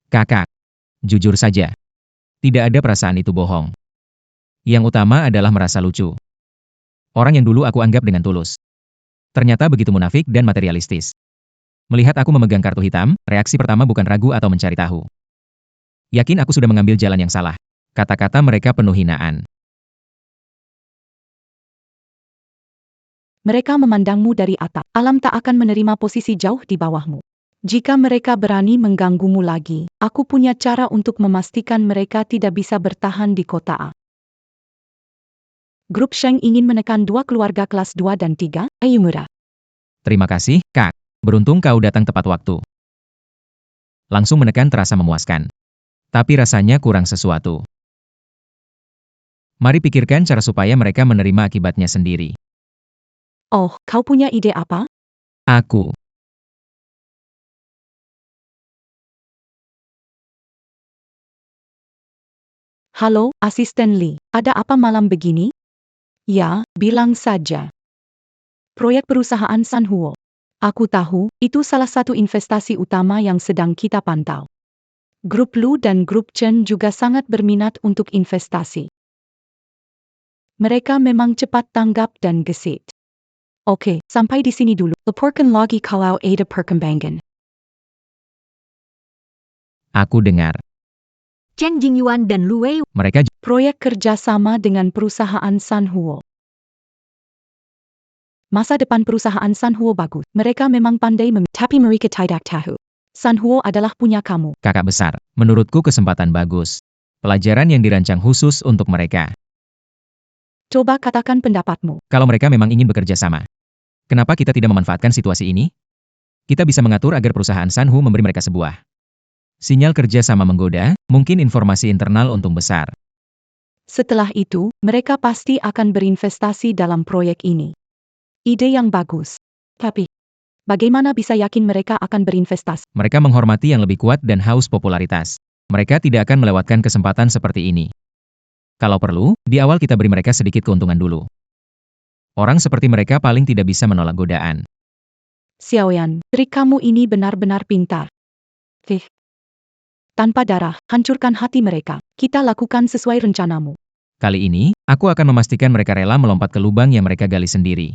Kakak, jujur saja. Tidak ada perasaan itu bohong. Yang utama adalah merasa lucu. Orang yang dulu aku anggap dengan tulus. Ternyata begitu munafik dan materialistis. Melihat aku memegang kartu hitam, reaksi pertama bukan ragu atau mencari tahu. Yakin aku sudah mengambil jalan yang salah. Kata-kata mereka penuh hinaan. Mereka memandangmu dari atap. Alam tak akan menerima posisi jauh di bawahmu. Jika mereka berani mengganggumu lagi, aku punya cara untuk memastikan mereka tidak bisa bertahan di kota A. Grup Sheng ingin menekan 2 keluarga kelas 2 dan 3, Ayumura. Terima kasih, Kak. Beruntung kau datang tepat waktu. Langsung menekan terasa memuaskan. Tapi rasanya kurang sesuatu. Mari pikirkan cara supaya mereka menerima akibatnya sendiri. Oh, kau punya ide apa? Aku. Halo, Asisten Lee. Ada apa malam begini? Ya, bilang saja. Proyek perusahaan Sanhuo. Aku tahu, itu salah satu investasi utama yang sedang kita pantau. Grup Lu dan Grup Chen juga sangat berminat untuk investasi. Mereka memang cepat tanggap dan gesit. Oke, sampai di sini dulu. Laporkan lagi kalau ada perkembangan. Aku dengar. Chen Jingyuan dan Lu Wei Mereka Proyek kerjasama dengan perusahaan Sanhuo. Masa depan perusahaan Sanhuo bagus. Mereka memang pandai tapi mereka tidak tahu. Sanhuo adalah punya kamu. kakak besar. Menurutku kesempatan bagus. Pelajaran yang dirancang khusus untuk mereka. Coba katakan pendapatmu. Kalau mereka memang ingin bekerja sama. Kenapa kita tidak memanfaatkan situasi ini? Kita bisa mengatur agar perusahaan Sanhu memberi mereka sebuah sinyal kerja sama menggoda, mungkin informasi internal untung besar. Setelah itu, mereka pasti akan berinvestasi dalam proyek ini. Ide yang bagus. Tapi, bagaimana bisa yakin mereka akan berinvestasi? Mereka menghormati yang lebih kuat dan haus popularitas. Mereka tidak akan melewatkan kesempatan seperti ini. Kalau perlu, di awal kita beri mereka sedikit keuntungan dulu. Orang seperti mereka paling tidak bisa menolak godaan. Xiaoyan, trik kamu ini benar-benar pintar. Tanpa darah, hancurkan hati mereka. Kita lakukan sesuai rencanamu. Kali ini, aku akan memastikan mereka rela melompat ke lubang yang mereka gali sendiri.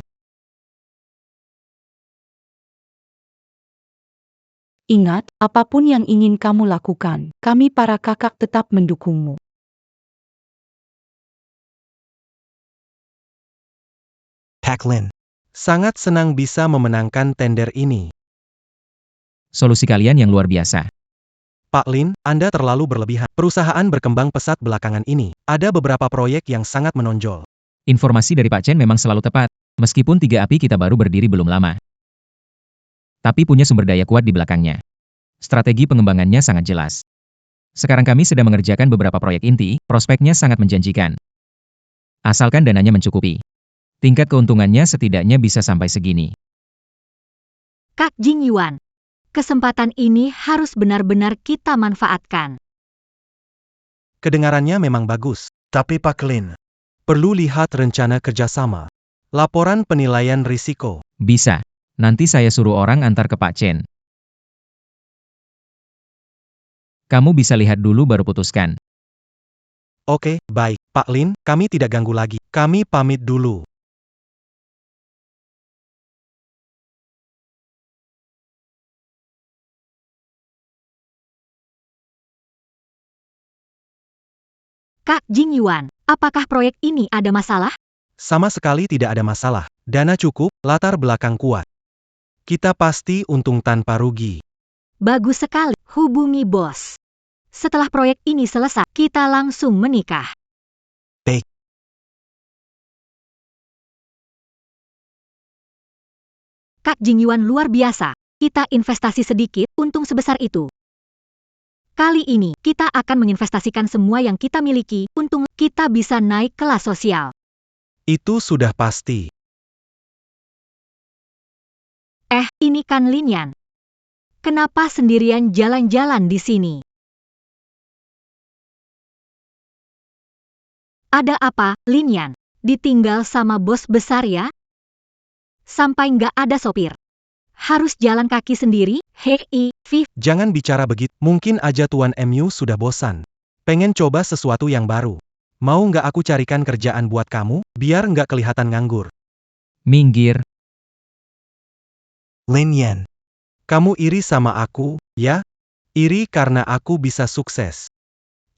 Ingat, apapun yang ingin kamu lakukan, kami para kakak tetap mendukungmu. Pak Lin. Sangat senang bisa memenangkan tender ini. Solusi kalian yang luar biasa. Pak Lin, Anda terlalu berlebihan. Perusahaan berkembang pesat belakangan ini. Ada beberapa proyek yang sangat menonjol. Informasi dari Pak Chen memang selalu tepat, meskipun 3 api kita baru berdiri belum lama. Tapi punya sumber daya kuat di belakangnya. Strategi pengembangannya sangat jelas. Sekarang kami sedang mengerjakan beberapa proyek inti, prospeknya sangat menjanjikan. Asalkan dananya mencukupi. Tingkat keuntungannya setidaknya bisa sampai segini. Kak Jingyuan. Kesempatan ini harus benar-benar kita manfaatkan. Kedengarannya memang bagus. Tapi Pak Lin, perlu lihat rencana kerjasama. Laporan penilaian risiko. Bisa. Nanti saya suruh orang antar ke Pak Chen. Kamu bisa lihat dulu baru putuskan. Oke, baik. Pak Lin, kami tidak ganggu lagi. Kami pamit dulu. Kak Jingyuan, apakah proyek ini ada masalah? Sama sekali tidak ada masalah. Dana cukup, latar belakang kuat. Kita pasti untung tanpa rugi. Bagus sekali. Hubungi bos. Setelah proyek ini selesai, kita langsung menikah. Baik. Kak Jingyuan luar biasa. Kita investasi sedikit, untung sebesar itu. Kali ini, kita akan menginvestasikan semua yang kita miliki, untung kita bisa naik kelas sosial. Itu sudah pasti. Ini kan Lin Yan. Kenapa sendirian jalan-jalan di sini? Ada apa, Lin Yan? Ditinggal sama bos besar ya? Sampai nggak ada sopir. Harus jalan kaki sendiri, hei, Viv. Jangan bicara begitu, mungkin aja Tuan MU sudah bosan. Pengen coba sesuatu yang baru. Mau nggak aku carikan kerjaan buat kamu, biar nggak kelihatan nganggur. Minggir. Lin Yan. Kamu iri sama aku, ya? Iri karena aku bisa sukses.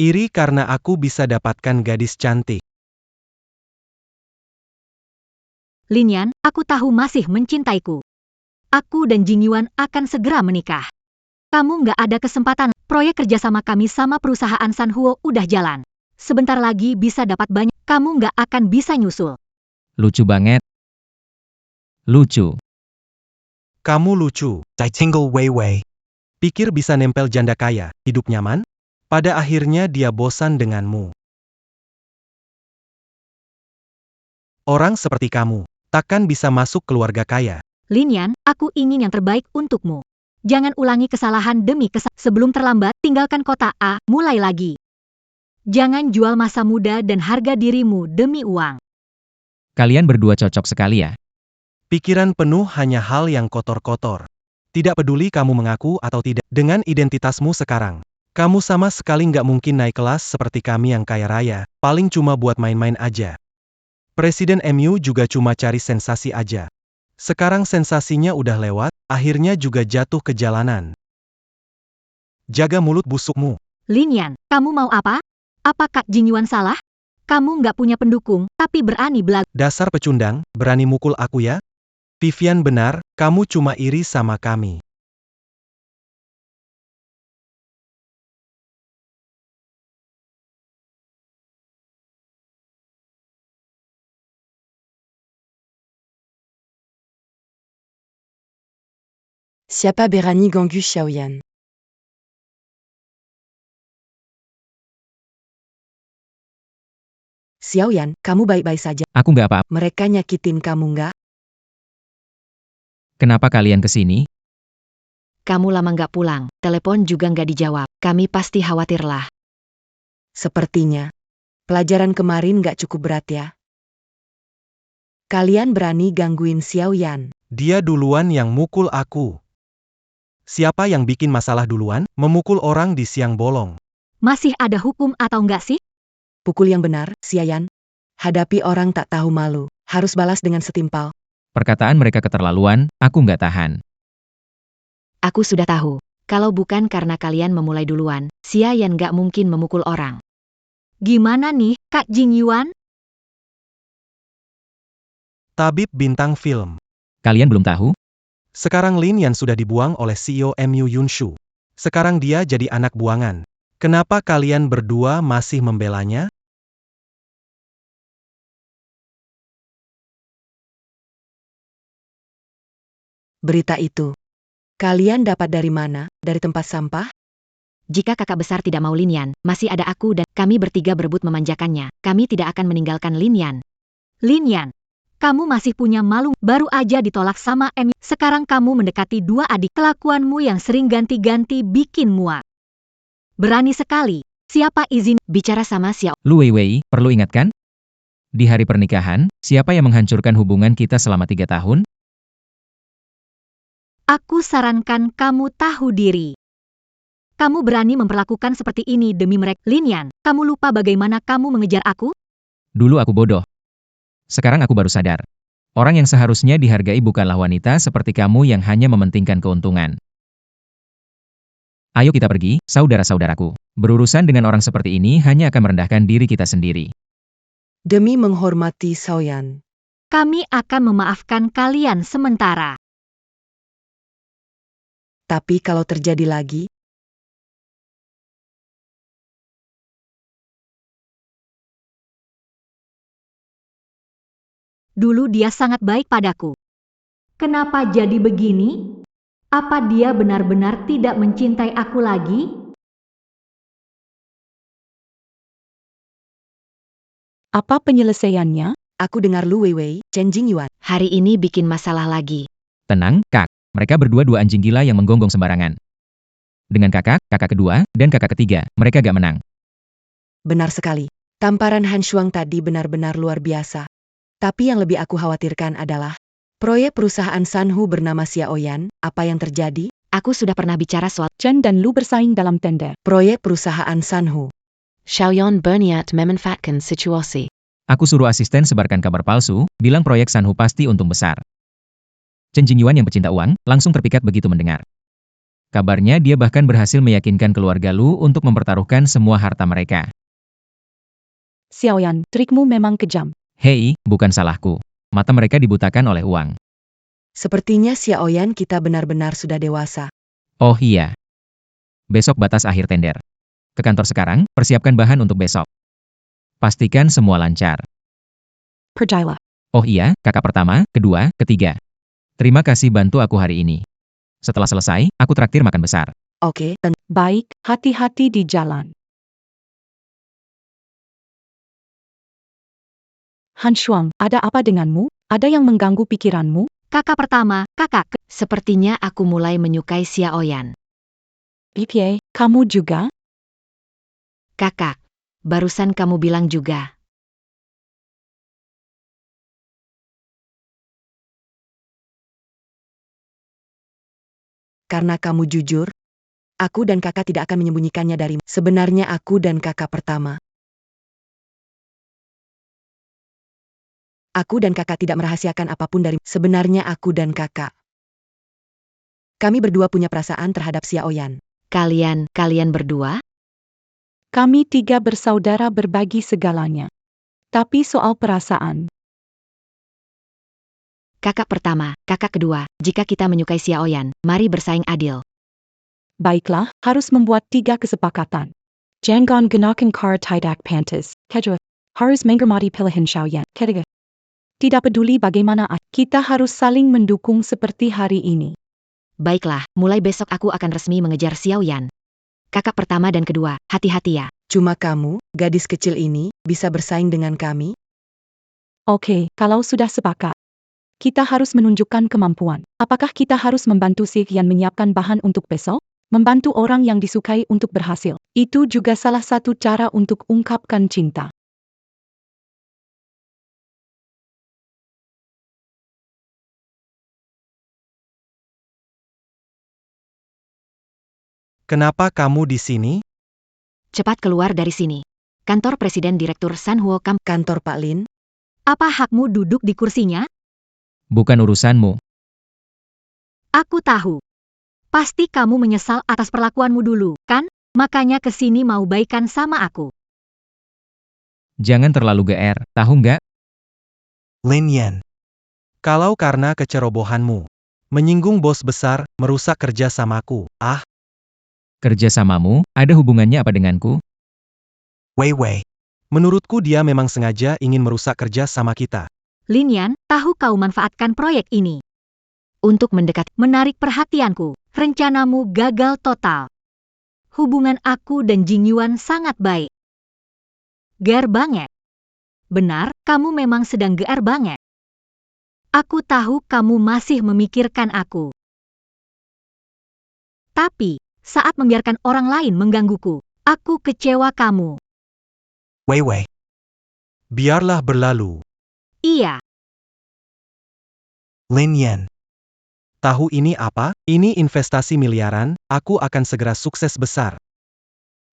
Iri karena aku bisa dapatkan gadis cantik. Lin Yan, aku tahu masih mencintaiku. Aku dan Jing Yuan akan segera menikah. Kamu nggak ada kesempatan. Proyek kerjasama kami sama perusahaan Sanhuo udah jalan. Sebentar lagi bisa dapat banyak. Kamu nggak akan bisa nyusul. Lucu banget. Lucu. Kamu lucu. Ditingle Wei Wei. Pikir bisa nempel janda kaya, hidup nyaman? Pada akhirnya dia bosan denganmu. Orang seperti kamu, takkan bisa masuk keluarga kaya. Lin Yan, aku ingin yang terbaik untukmu. Jangan ulangi kesalahan demi kesalahan. Sebelum terlambat, tinggalkan kota A, mulai lagi. Jangan jual masa muda dan harga dirimu demi uang. Kalian berdua cocok sekali ya. Pikiran penuh hanya hal yang kotor-kotor. Tidak peduli kamu mengaku atau tidak, dengan identitasmu sekarang. Kamu sama sekali nggak mungkin naik kelas seperti kami yang kaya raya, paling cuma buat main-main aja. Presiden MU juga cuma cari sensasi aja. Sekarang sensasinya udah lewat, akhirnya juga jatuh ke jalanan. Jaga mulut busukmu. Lin Yan, kamu mau apa? Apa Kak Jing Yuan salah? Kamu nggak punya pendukung, tapi berani belagu. Dasar pecundang, berani mukul aku ya? Vivian benar, kamu cuma iri sama kami. Siapa berani ganggu Xiaoyan? Xiaoyan, kamu baik-baik saja. Aku nggak apa-apa. Mereka nyakitin kamu nggak? Kenapa kalian kesini? Kamu lama nggak pulang, telepon juga nggak dijawab. Kami pasti khawatirlah. Sepertinya. Pelajaran kemarin nggak cukup berat ya. Kalian berani gangguin Xiaoyan. Dia duluan yang mukul aku. Siapa yang bikin masalah duluan? Memukul orang di siang bolong. Masih ada hukum atau nggak sih? Pukul yang benar, Xiaoyan. Hadapi orang tak tahu malu. Harus balas dengan setimpal. Perkataan mereka keterlaluan, aku nggak tahan. Aku sudah tahu. Kalau bukan karena kalian memulai duluan, Xia Yan nggak mungkin memukul orang. Gimana nih, Kak Jing Yuan? Tabib bintang film. Kalian belum tahu? Sekarang Lin Yan sudah dibuang oleh CEO MU Yunshu. Sekarang dia jadi anak buangan. Kenapa kalian berdua masih membelanya? Berita itu. Kalian dapat dari mana? Dari tempat sampah? Jika kakak besar tidak mau Lin Yan, masih ada aku dan kami bertiga berebut memanjakannya. Kami tidak akan meninggalkan Lin Yan. Lin Yan, kamu masih punya malu, baru aja ditolak sama MU. Sekarang kamu mendekati dua adik. Kelakuanmu yang sering ganti-ganti bikin muak. Berani sekali. Siapa izin Bicara sama Xiao. Lu Weiwei, perlu ingatkan? Di hari pernikahan, siapa yang menghancurkan hubungan kita selama 3 tahun? Aku sarankan kamu tahu diri. Kamu berani memperlakukan seperti ini demi mereka. Lin Yan, kamu lupa bagaimana kamu mengejar aku? Dulu aku bodoh. Sekarang aku baru sadar. Orang yang seharusnya dihargai bukanlah wanita seperti kamu yang hanya mementingkan keuntungan. Ayo kita pergi, saudara-saudaraku. Berurusan dengan orang seperti ini hanya akan merendahkan diri kita sendiri. Demi menghormati Xiaoyan. Kami akan memaafkan kalian sementara. Tapi kalau terjadi lagi, Dulu dia sangat baik padaku. Kenapa jadi begini? Apa dia benar-benar tidak mencintai aku lagi? Apa penyelesaiannya? aku dengar Lu Weiwei, Chen Jingyuan. Hari ini bikin masalah lagi. Tenang, Kak. Mereka berdua dua anjing gila yang menggonggong sembarangan. Dengan kakak, kakak kedua, dan kakak ketiga, mereka gak menang. Benar sekali. Tamparan Han Shuang tadi benar-benar luar biasa. Tapi yang lebih aku khawatirkan adalah proyek perusahaan Sanhu bernama Xiaoyan. Apa yang terjadi? Aku sudah pernah bicara soal Chen dan Lu bersaing dalam tender. Proyek perusahaan Sanhu. Xiaoyan berniat memanfaatkan situasi. Aku suruh asisten sebarkan kabar palsu, bilang proyek Sanhu pasti untung besar. Chen Jingyuan yang pecinta uang, langsung terpikat begitu mendengar. Kabarnya dia bahkan berhasil meyakinkan keluarga Lu untuk mempertaruhkan semua harta mereka. Xiaoyan, trikmu memang kejam. Hei, bukan salahku. Mata mereka dibutakan oleh uang. Sepertinya Xiaoyan kita benar-benar sudah dewasa. Oh iya. Besok batas akhir tender. Ke kantor sekarang, persiapkan bahan untuk besok. Pastikan semua lancar. Percayalah. Oh iya, kakak pertama, kedua, ketiga. Terima kasih bantu aku hari ini. Setelah selesai, aku traktir makan besar. Oke, Baik, hati-hati di jalan. Han Shuang, ada apa denganmu? Ada yang mengganggu pikiranmu? Kakak pertama, sepertinya aku mulai menyukai Xiaoyan. Ipie, kamu juga? Kakak, barusan kamu bilang juga. karena kamu jujur, aku dan kakak tidak akan menyembunyikannya darimu. Sebenarnya aku dan kakak pertama. Aku dan kakak tidak merahasiakan apapun dari sebenarnya aku dan kakak. Kami berdua punya perasaan terhadap Xiaoyan. Kalian berdua? Kami tiga bersaudara berbagi segalanya. Tapi soal perasaan, Kakak pertama, kakak kedua, jika kita menyukai Xiaoyan, mari bersaing adil. baiklah, harus membuat 3 kesepakatan. Jangan gunakan kar tidak pantas. Kedua, harus menghormati pilihan Xiaoyan. Ketiga, tidak peduli bagaimana, kita harus saling mendukung seperti hari ini. Baiklah, mulai besok aku akan resmi mengejar Xiaoyan. Kakak pertama dan kedua, hati-hati ya. Cuma kamu, gadis kecil ini, bisa bersaing dengan kami? Oke, kalau sudah sepakat. Kita harus menunjukkan kemampuan. Apakah kita harus membantu Xiaoyan menyiapkan bahan untuk besok? Membantu orang yang disukai untuk berhasil. Itu juga salah satu cara untuk ungkapkan cinta. Kenapa kamu di sini? Cepat keluar dari sini. Kantor Presiden Direktur Sanhuo Camp. Kantor Pak Lin? apa hakmu duduk di kursinya? Bukan urusanmu. Aku tahu. Pasti kamu menyesal atas perlakuanmu dulu, kan? Makanya kesini mau baikan sama aku. Jangan terlalu GR, tahu nggak? Lin Yan. Kalau karena kecerobohanmu, menyinggung bos besar, merusak kerja samaku, Kerjasamamu, ada hubungannya apa denganku? Wei Wei. menurutku dia memang sengaja ingin merusak kerja sama kita. Lin Yan, tahu kau manfaatkan proyek ini. Untuk mendekat. Menarik perhatianku, rencanamu gagal total. Hubungan aku dan Jing Yuan sangat baik. Gear banget. Benar, kamu memang sedang gear banget. Aku tahu kamu masih memikirkan aku. Tapi, saat membiarkan orang lain menggangguku, aku kecewa kamu. Wei Wei. Biarlah berlalu. Iya, Lin Yan. Tahu ini apa? Ini investasi miliaran, aku akan segera sukses besar.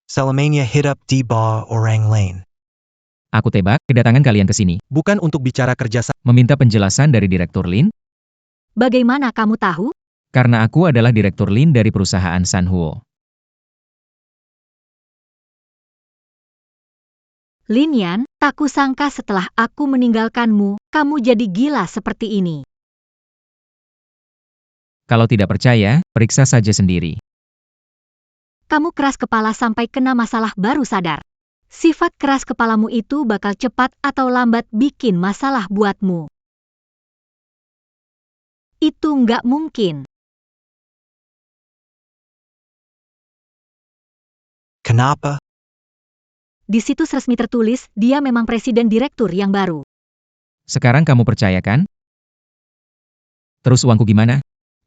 Selamanya hidup di bawah orang lain. Aku tebak, kedatangan kalian ke sini. Bukan untuk bicara kerja Meminta penjelasan dari Direktur Lin? bagaimana kamu tahu? Karena aku adalah Direktur Lin dari perusahaan Sanhuo. Lin Yan, tak kusangka setelah aku meninggalkanmu, kamu jadi gila seperti ini. Kalau tidak percaya, periksa saja sendiri. Kamu keras kepala sampai kena masalah baru sadar. Sifat keras kepalamu itu bakal cepat atau lambat bikin masalah buatmu. Itu nggak mungkin. Kenapa? Di situs resmi tertulis, dia memang presiden direktur yang baru. Sekarang kamu percaya kan? Terus uangku gimana?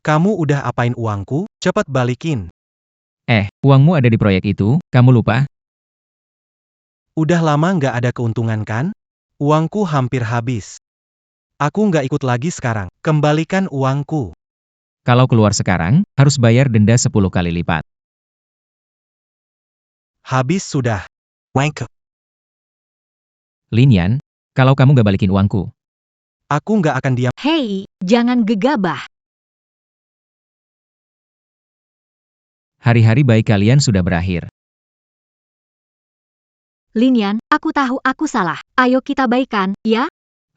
Kamu udah apain uangku? Cepat balikin. Uangmu ada di proyek itu, kamu lupa? Udah lama nggak ada keuntungan kan? Uangku hampir habis. Aku nggak ikut lagi sekarang. Kembalikan uangku. Kalau keluar sekarang, harus bayar denda 10 kali lipat. Habis sudah. Wanko. Lin Yan, kalau kamu gak balikin uangku, Aku nggak akan diam. Hei, jangan gegabah. hari-hari baik kalian sudah berakhir. Linian, aku tahu aku salah. Ayo kita baikan, ya?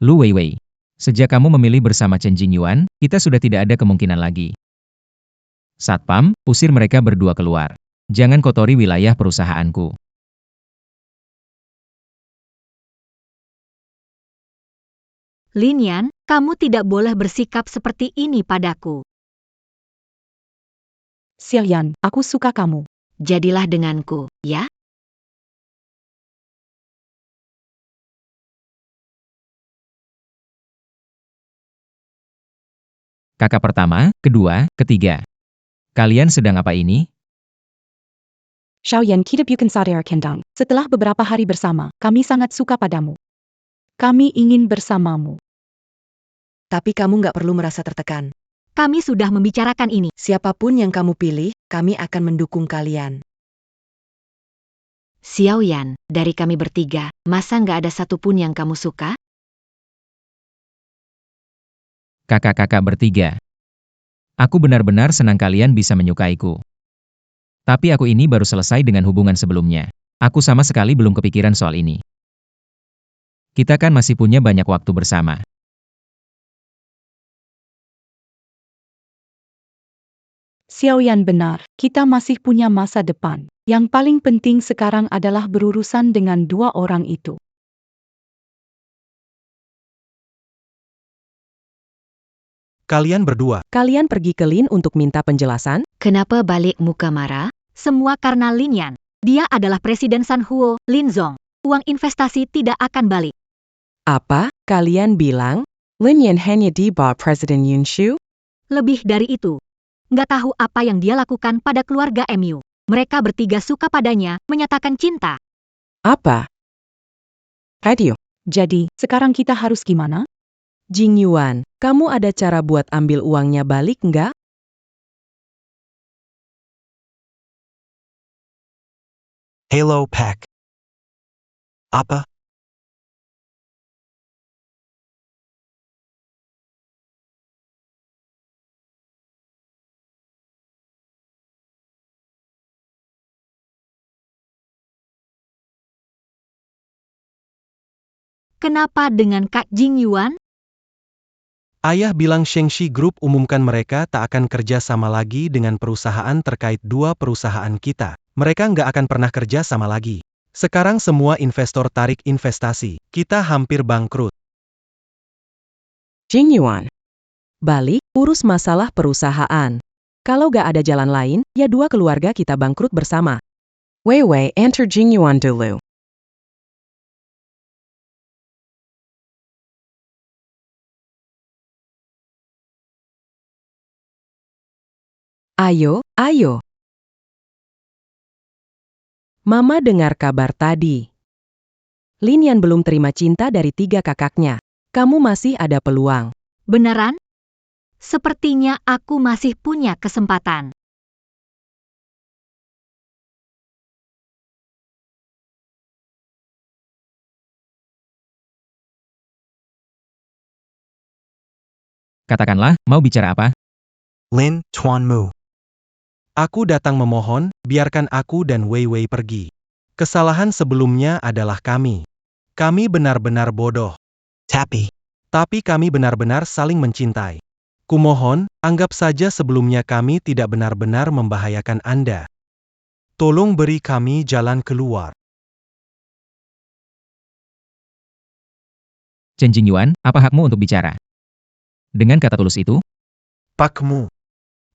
Lu Weiwei, sejak kamu memilih bersama Chen Jingyuan, kita sudah tidak ada kemungkinan lagi. Satpam, usir mereka berdua keluar. Jangan kotori wilayah perusahaanku. Linian, kamu tidak boleh bersikap seperti ini padaku. Xiaoyan, aku suka kamu. Jadilah denganku, ya? Kakak pertama, kedua, ketiga. Kalian sedang apa ini? Xiaoyan kita bukan sadar kendang. Setelah beberapa hari bersama, kami sangat suka padamu. Kami ingin bersamamu. Tapi kamu nggak perlu merasa tertekan. Kami sudah membicarakan ini. Siapapun yang kamu pilih, kami akan mendukung kalian. Xiaoyan, dari kami bertiga, masa nggak ada satupun yang kamu suka? Kakak-kakak bertiga. Aku benar-benar senang kalian bisa menyukaiku. Tapi aku ini baru selesai dengan hubungan sebelumnya. Aku sama sekali belum kepikiran soal ini. Kita kan masih punya banyak waktu bersama. Xiaoyan benar, kita masih punya masa depan. Yang paling penting sekarang adalah berurusan dengan dua orang itu. Kalian berdua. Kalian pergi ke Lin untuk minta penjelasan? Kenapa balik muka marah? Semua karena Linian. Dia adalah Presiden Sanhuo, Linzong. Uang investasi tidak akan balik. Apa? Kalian bilang? Lin Yan hanya di bawah Presiden Yun Shu? Lebih dari itu. Nggak tahu apa yang dia lakukan pada keluarga MU. Mereka bertiga suka padanya, menyatakan cinta. Apa? Radio. Jadi, sekarang kita harus gimana? Jingyuan, kamu ada cara buat ambil uangnya balik nggak? Halo Pack. Apa? Kenapa dengan Kak Jingyuan? Ayah bilang Shengxi Group umumkan mereka tak akan kerja sama lagi dengan perusahaan terkait dua perusahaan kita. Mereka nggak akan pernah kerja sama lagi. Sekarang semua investor tarik investasi. Kita hampir bangkrut. Jingyuan. Balik, urus masalah perusahaan. Kalau gak ada jalan lain, ya dua keluarga kita bangkrut bersama. Weiwei, enter Jingyuan dulu. Ayo, ayo. Mama dengar kabar tadi. Lin Yan belum terima cinta dari tiga kakaknya. Kamu masih ada peluang. Beneran? Sepertinya aku masih punya kesempatan. Katakanlah, mau bicara apa? Lin Tuan Mu. Aku datang memohon, biarkan aku dan Wei Wei pergi. Kesalahan sebelumnya adalah kami. Kami benar-benar bodoh. Tapi. Tapi kami benar-benar saling mencintai. Kumohon, anggap saja sebelumnya kami tidak benar-benar membahayakan Anda. Tolong beri kami jalan keluar. Chen Jingyuan, apa hakmu untuk bicara? Dengan kata tulus itu, Pakmu.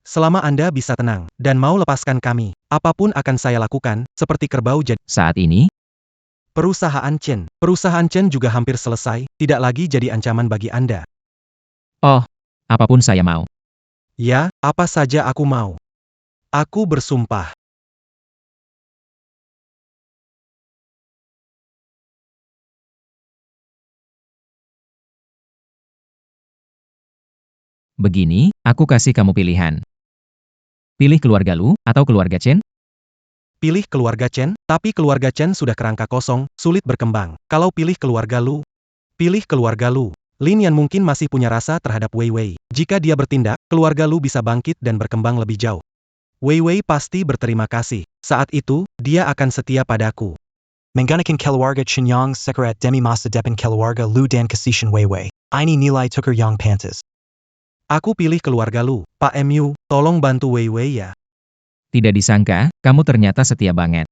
Selama Anda bisa tenang, dan mau lepaskan kami, apapun akan saya lakukan, seperti kerbau jadi. saat ini, Perusahaan Chen juga hampir selesai, tidak lagi jadi ancaman bagi Anda. apapun saya mau. Ya, apa saja aku mau. Aku bersumpah. Begini, aku kasih kamu pilihan. Pilih keluarga Lu, atau keluarga Chen? Pilih keluarga Chen, tapi keluarga Chen sudah kerangka kosong, sulit berkembang. Kalau pilih keluarga Lu, pilih keluarga Lu. Lin Yan mungkin masih punya rasa terhadap Wei Wei. Jika dia bertindak, keluarga Lu bisa bangkit dan berkembang lebih jauh. Wei Wei pasti berterima kasih. Saat itu, dia akan setia padaku. Menggunakan keluarga Chinyang Sekarat Demi Masa Depan keluarga Lu dan Kasishan Weiwei. Ini nilai tukar yang pantas. Aku pilih keluarga Lu. Pak MU, tolong bantu Wei Wei ya. Tidak disangka, kamu ternyata setia banget.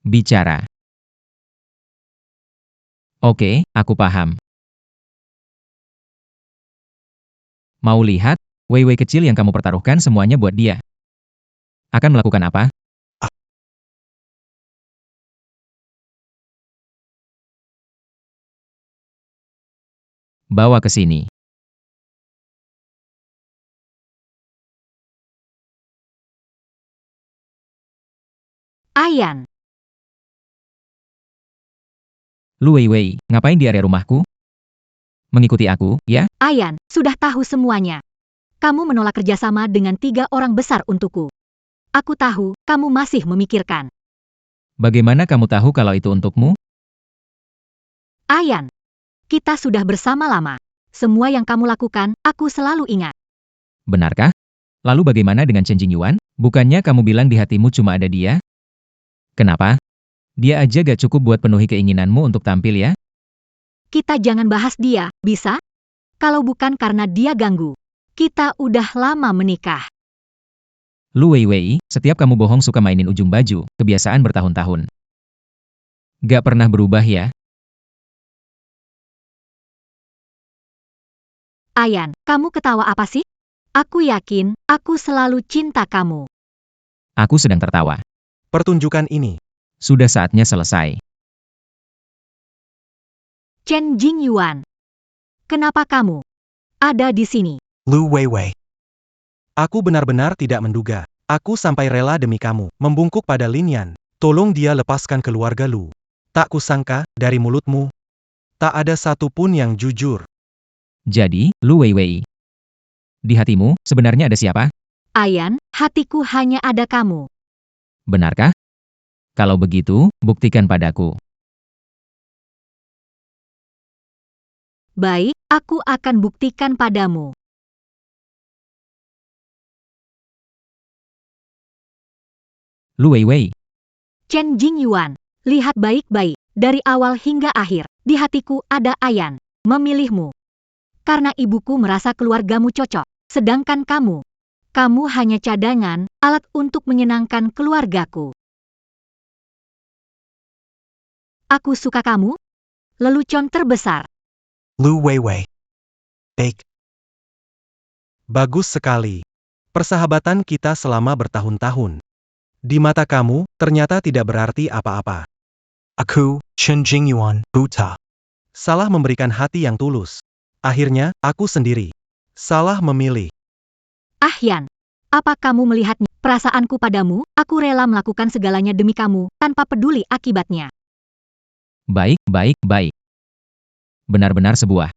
Bicara. Oke, aku paham. Mau lihat, Wei Wei kecil yang kamu pertaruhkan semuanya buat dia. Akan melakukan apa? Bawa ke sini. Ayan, Lu Wei Wei, ngapain di area rumahku? Mengikuti aku, ya? Ayan, sudah tahu semuanya. Kamu menolak kerjasama dengan 3 orang besar untukku. Aku tahu, kamu masih memikirkan. Bagaimana kamu tahu kalau itu untukmu? Ayan, kita sudah bersama lama. Semua yang kamu lakukan, aku selalu ingat. Benarkah? Lalu bagaimana dengan Chen Jingyuan? Bukannya kamu bilang di hatimu cuma ada dia? Kenapa? Dia aja gak cukup buat penuhi keinginanmu untuk tampil ya? Kita jangan bahas dia, bisa? Kalau bukan karena dia ganggu. Kita udah lama menikah. Lu Wei Wei, setiap kamu bohong suka mainin ujung baju, kebiasaan bertahun-tahun. Gak pernah berubah ya? Ayan, kamu ketawa apa sih? Aku yakin, aku selalu cinta kamu. Aku sedang tertawa. Pertunjukan ini. Sudah saatnya selesai. Chen Jingyuan. Kenapa kamu ada di sini? Lu Weiwei. Aku benar-benar tidak menduga. Aku sampai rela demi kamu, membungkuk pada Lin Yan. Tolong dia lepaskan keluarga Lu. Tak kusangka, dari mulutmu, tak ada satupun yang jujur. Jadi, Lu Wei Wei. Di hatimu, sebenarnya ada siapa? Ayan, hatiku hanya ada kamu. Benarkah? Kalau begitu, buktikan padaku. Baik, aku akan buktikan padamu. Lu Wei Wei. Chen Jingyuan, lihat baik-baik, dari awal hingga akhir, di hatiku ada Ayan, memilihmu. Karena ibuku merasa keluargamu cocok, sedangkan kamu hanya cadangan, alat untuk menyenangkan keluargaku. Aku suka kamu, lelucon terbesar. Lu Weiwei. Baik. Bagus sekali. Persahabatan kita selama bertahun-tahun. Di mata kamu, ternyata tidak berarti apa-apa. Aku, Chen Jingyuan, buta. Salah memberikan hati yang tulus. Akhirnya, aku sendiri. Salah memilih. Ahyan, apa kamu melihatnya? Perasaanku padamu, aku rela melakukan segalanya demi kamu, tanpa peduli akibatnya. Baik, baik, baik. Benar-benar sebuah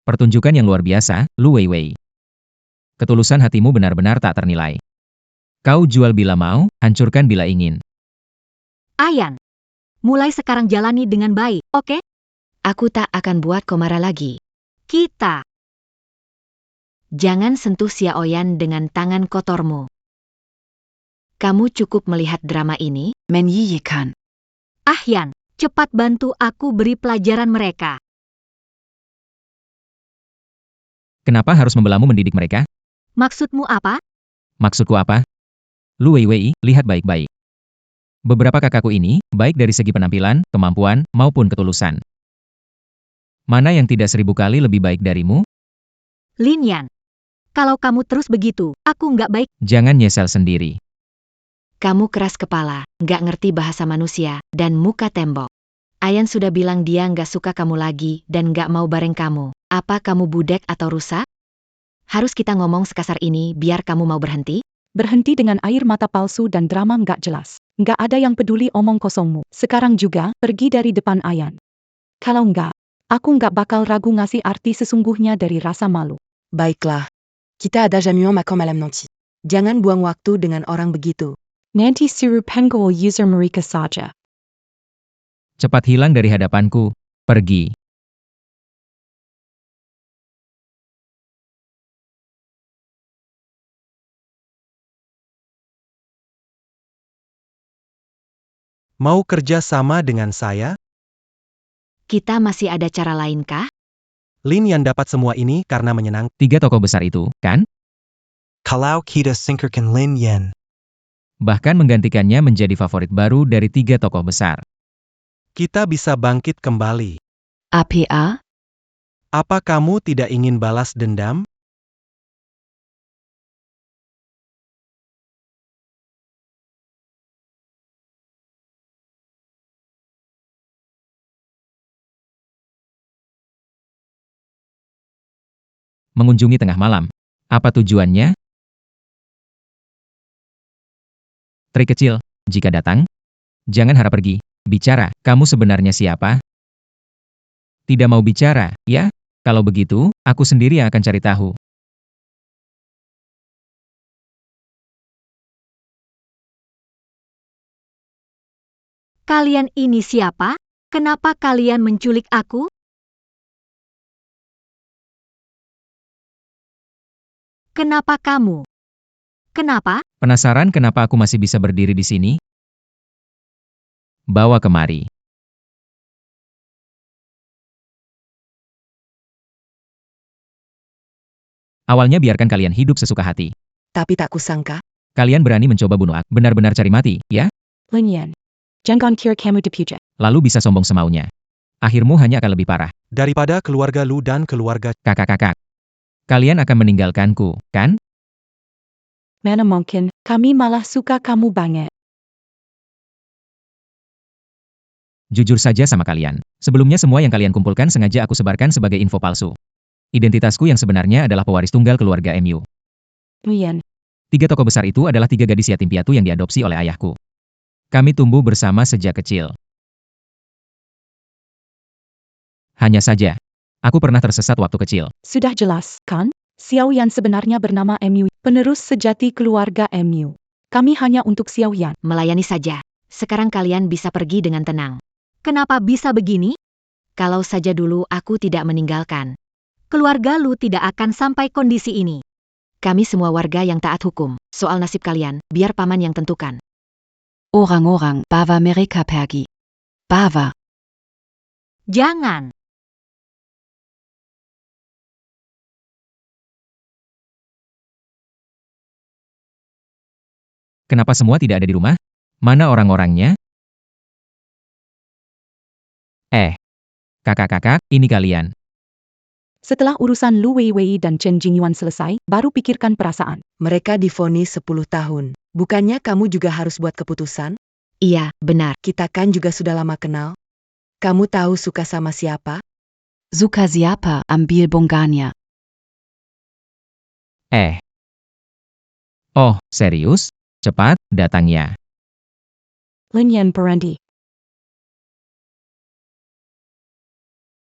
pertunjukan yang luar biasa, Lu Wei Wei. Ketulusan hatimu benar-benar tak ternilai. Kau jual bila mau, hancurkan bila ingin. Ayan, mulai sekarang jalani dengan baik, oke? Aku tak akan buat kau marah lagi. Kita. Jangan sentuh Xiaoyan dengan tangan kotormu. Kamu cukup melihat drama ini, menyiyikan. Ahyan, cepat bantu aku beri pelajaran mereka. Kenapa harus membelamu mendidik mereka? Maksudmu apa? Maksudku apa? Lu Wei Wei, lihat baik-baik. Beberapa kakakku ini, baik dari segi penampilan, kemampuan, maupun ketulusan. Mana yang tidak 1000 kali lebih baik darimu? Lin Yan. Kalau kamu terus begitu, aku nggak baik. Jangan nyesel sendiri. Kamu keras kepala, nggak ngerti bahasa manusia, dan muka tembok. Ayan sudah bilang dia nggak suka kamu lagi dan nggak mau bareng kamu. Apa kamu budek atau rusak? Harus kita ngomong sekasar ini biar kamu mau berhenti? Berhenti dengan air mata palsu dan drama nggak jelas. Nggak ada yang peduli omong kosongmu. Sekarang juga, pergi dari depan Ayan. Kalau nggak, aku nggak bakal ragu ngasih arti sesungguhnya dari rasa malu. Baiklah. Kita ada jamais makan malam nanti. Jangan buang waktu dengan orang begitu. Nanti suruh penggol user mereka saja. Cepat hilang dari hadapanku. Pergi. Mau kerja sama dengan saya? Kita masih ada cara lain kah? Lin yang dapat semua ini karena menyenang. 3 tokoh besar itu, kan? Kalau kita singkirkan Lin Yen. Bahkan menggantikannya menjadi favorit baru dari 3 tokoh besar. Kita bisa bangkit kembali. APA? Apa kamu tidak ingin balas dendam? Mengunjungi tengah malam. Apa tujuannya? Trik kecil, jika datang, jangan harap pergi. Bicara, kamu sebenarnya siapa? Tidak mau bicara, ya? Kalau begitu, aku sendiri yang akan cari tahu. Kalian ini siapa? Kenapa kalian menculik aku? Kenapa kamu? Kenapa? Penasaran kenapa aku masih bisa berdiri di sini? Bawa kemari. Awalnya biarkan kalian hidup sesuka hati. Tapi tak kusangka, Kalian berani mencoba bunuh aku, benar-benar cari mati, ya? Lin Yan. Jangan kira kamu dipuja. Lalu bisa sombong semaunya. Akhirmu hanya akan lebih parah. Daripada keluarga Lu dan keluarga Kakak-kakak. Kalian akan meninggalkanku, kan? Mana mungkin, kami malah suka kamu banget. Jujur saja sama kalian. Sebelumnya semua yang kalian kumpulkan sengaja aku sebarkan sebagai info palsu. Identitasku yang sebenarnya adalah pewaris tunggal keluarga MU. Yan. 3 tokoh besar itu adalah 3 gadis yatim piatu yang diadopsi oleh ayahku. Kami tumbuh bersama sejak kecil. Hanya saja, aku pernah tersesat waktu kecil. Sudah jelas, kan? Xiao Yan sebenarnya bernama MU, penerus sejati keluarga MU. Kami hanya untuk Xiao Yan. Melayani saja. Sekarang kalian bisa pergi dengan tenang. Kenapa bisa begini? Kalau saja dulu aku tidak meninggalkan. Keluarga Lu tidak akan sampai kondisi ini. Kami semua warga yang taat hukum. Soal nasib kalian, biar paman yang tentukan. Orang-orang, Bava mereka pergi. Bava. Jangan. Kenapa semua tidak ada di rumah? Mana orang-orangnya? Kakak-kakak, ini kalian. Setelah urusan Lu Weiwei dan Chen Jingyuan selesai, baru pikirkan perasaan. mereka divonis 10 tahun. Bukannya kamu juga harus buat keputusan? Iya, benar. Kita kan juga sudah lama kenal. Kamu tahu suka sama siapa? Suka siapa ambil bongkanya? Oh, serius? Cepat, datangnya. Lin Yan Perendi.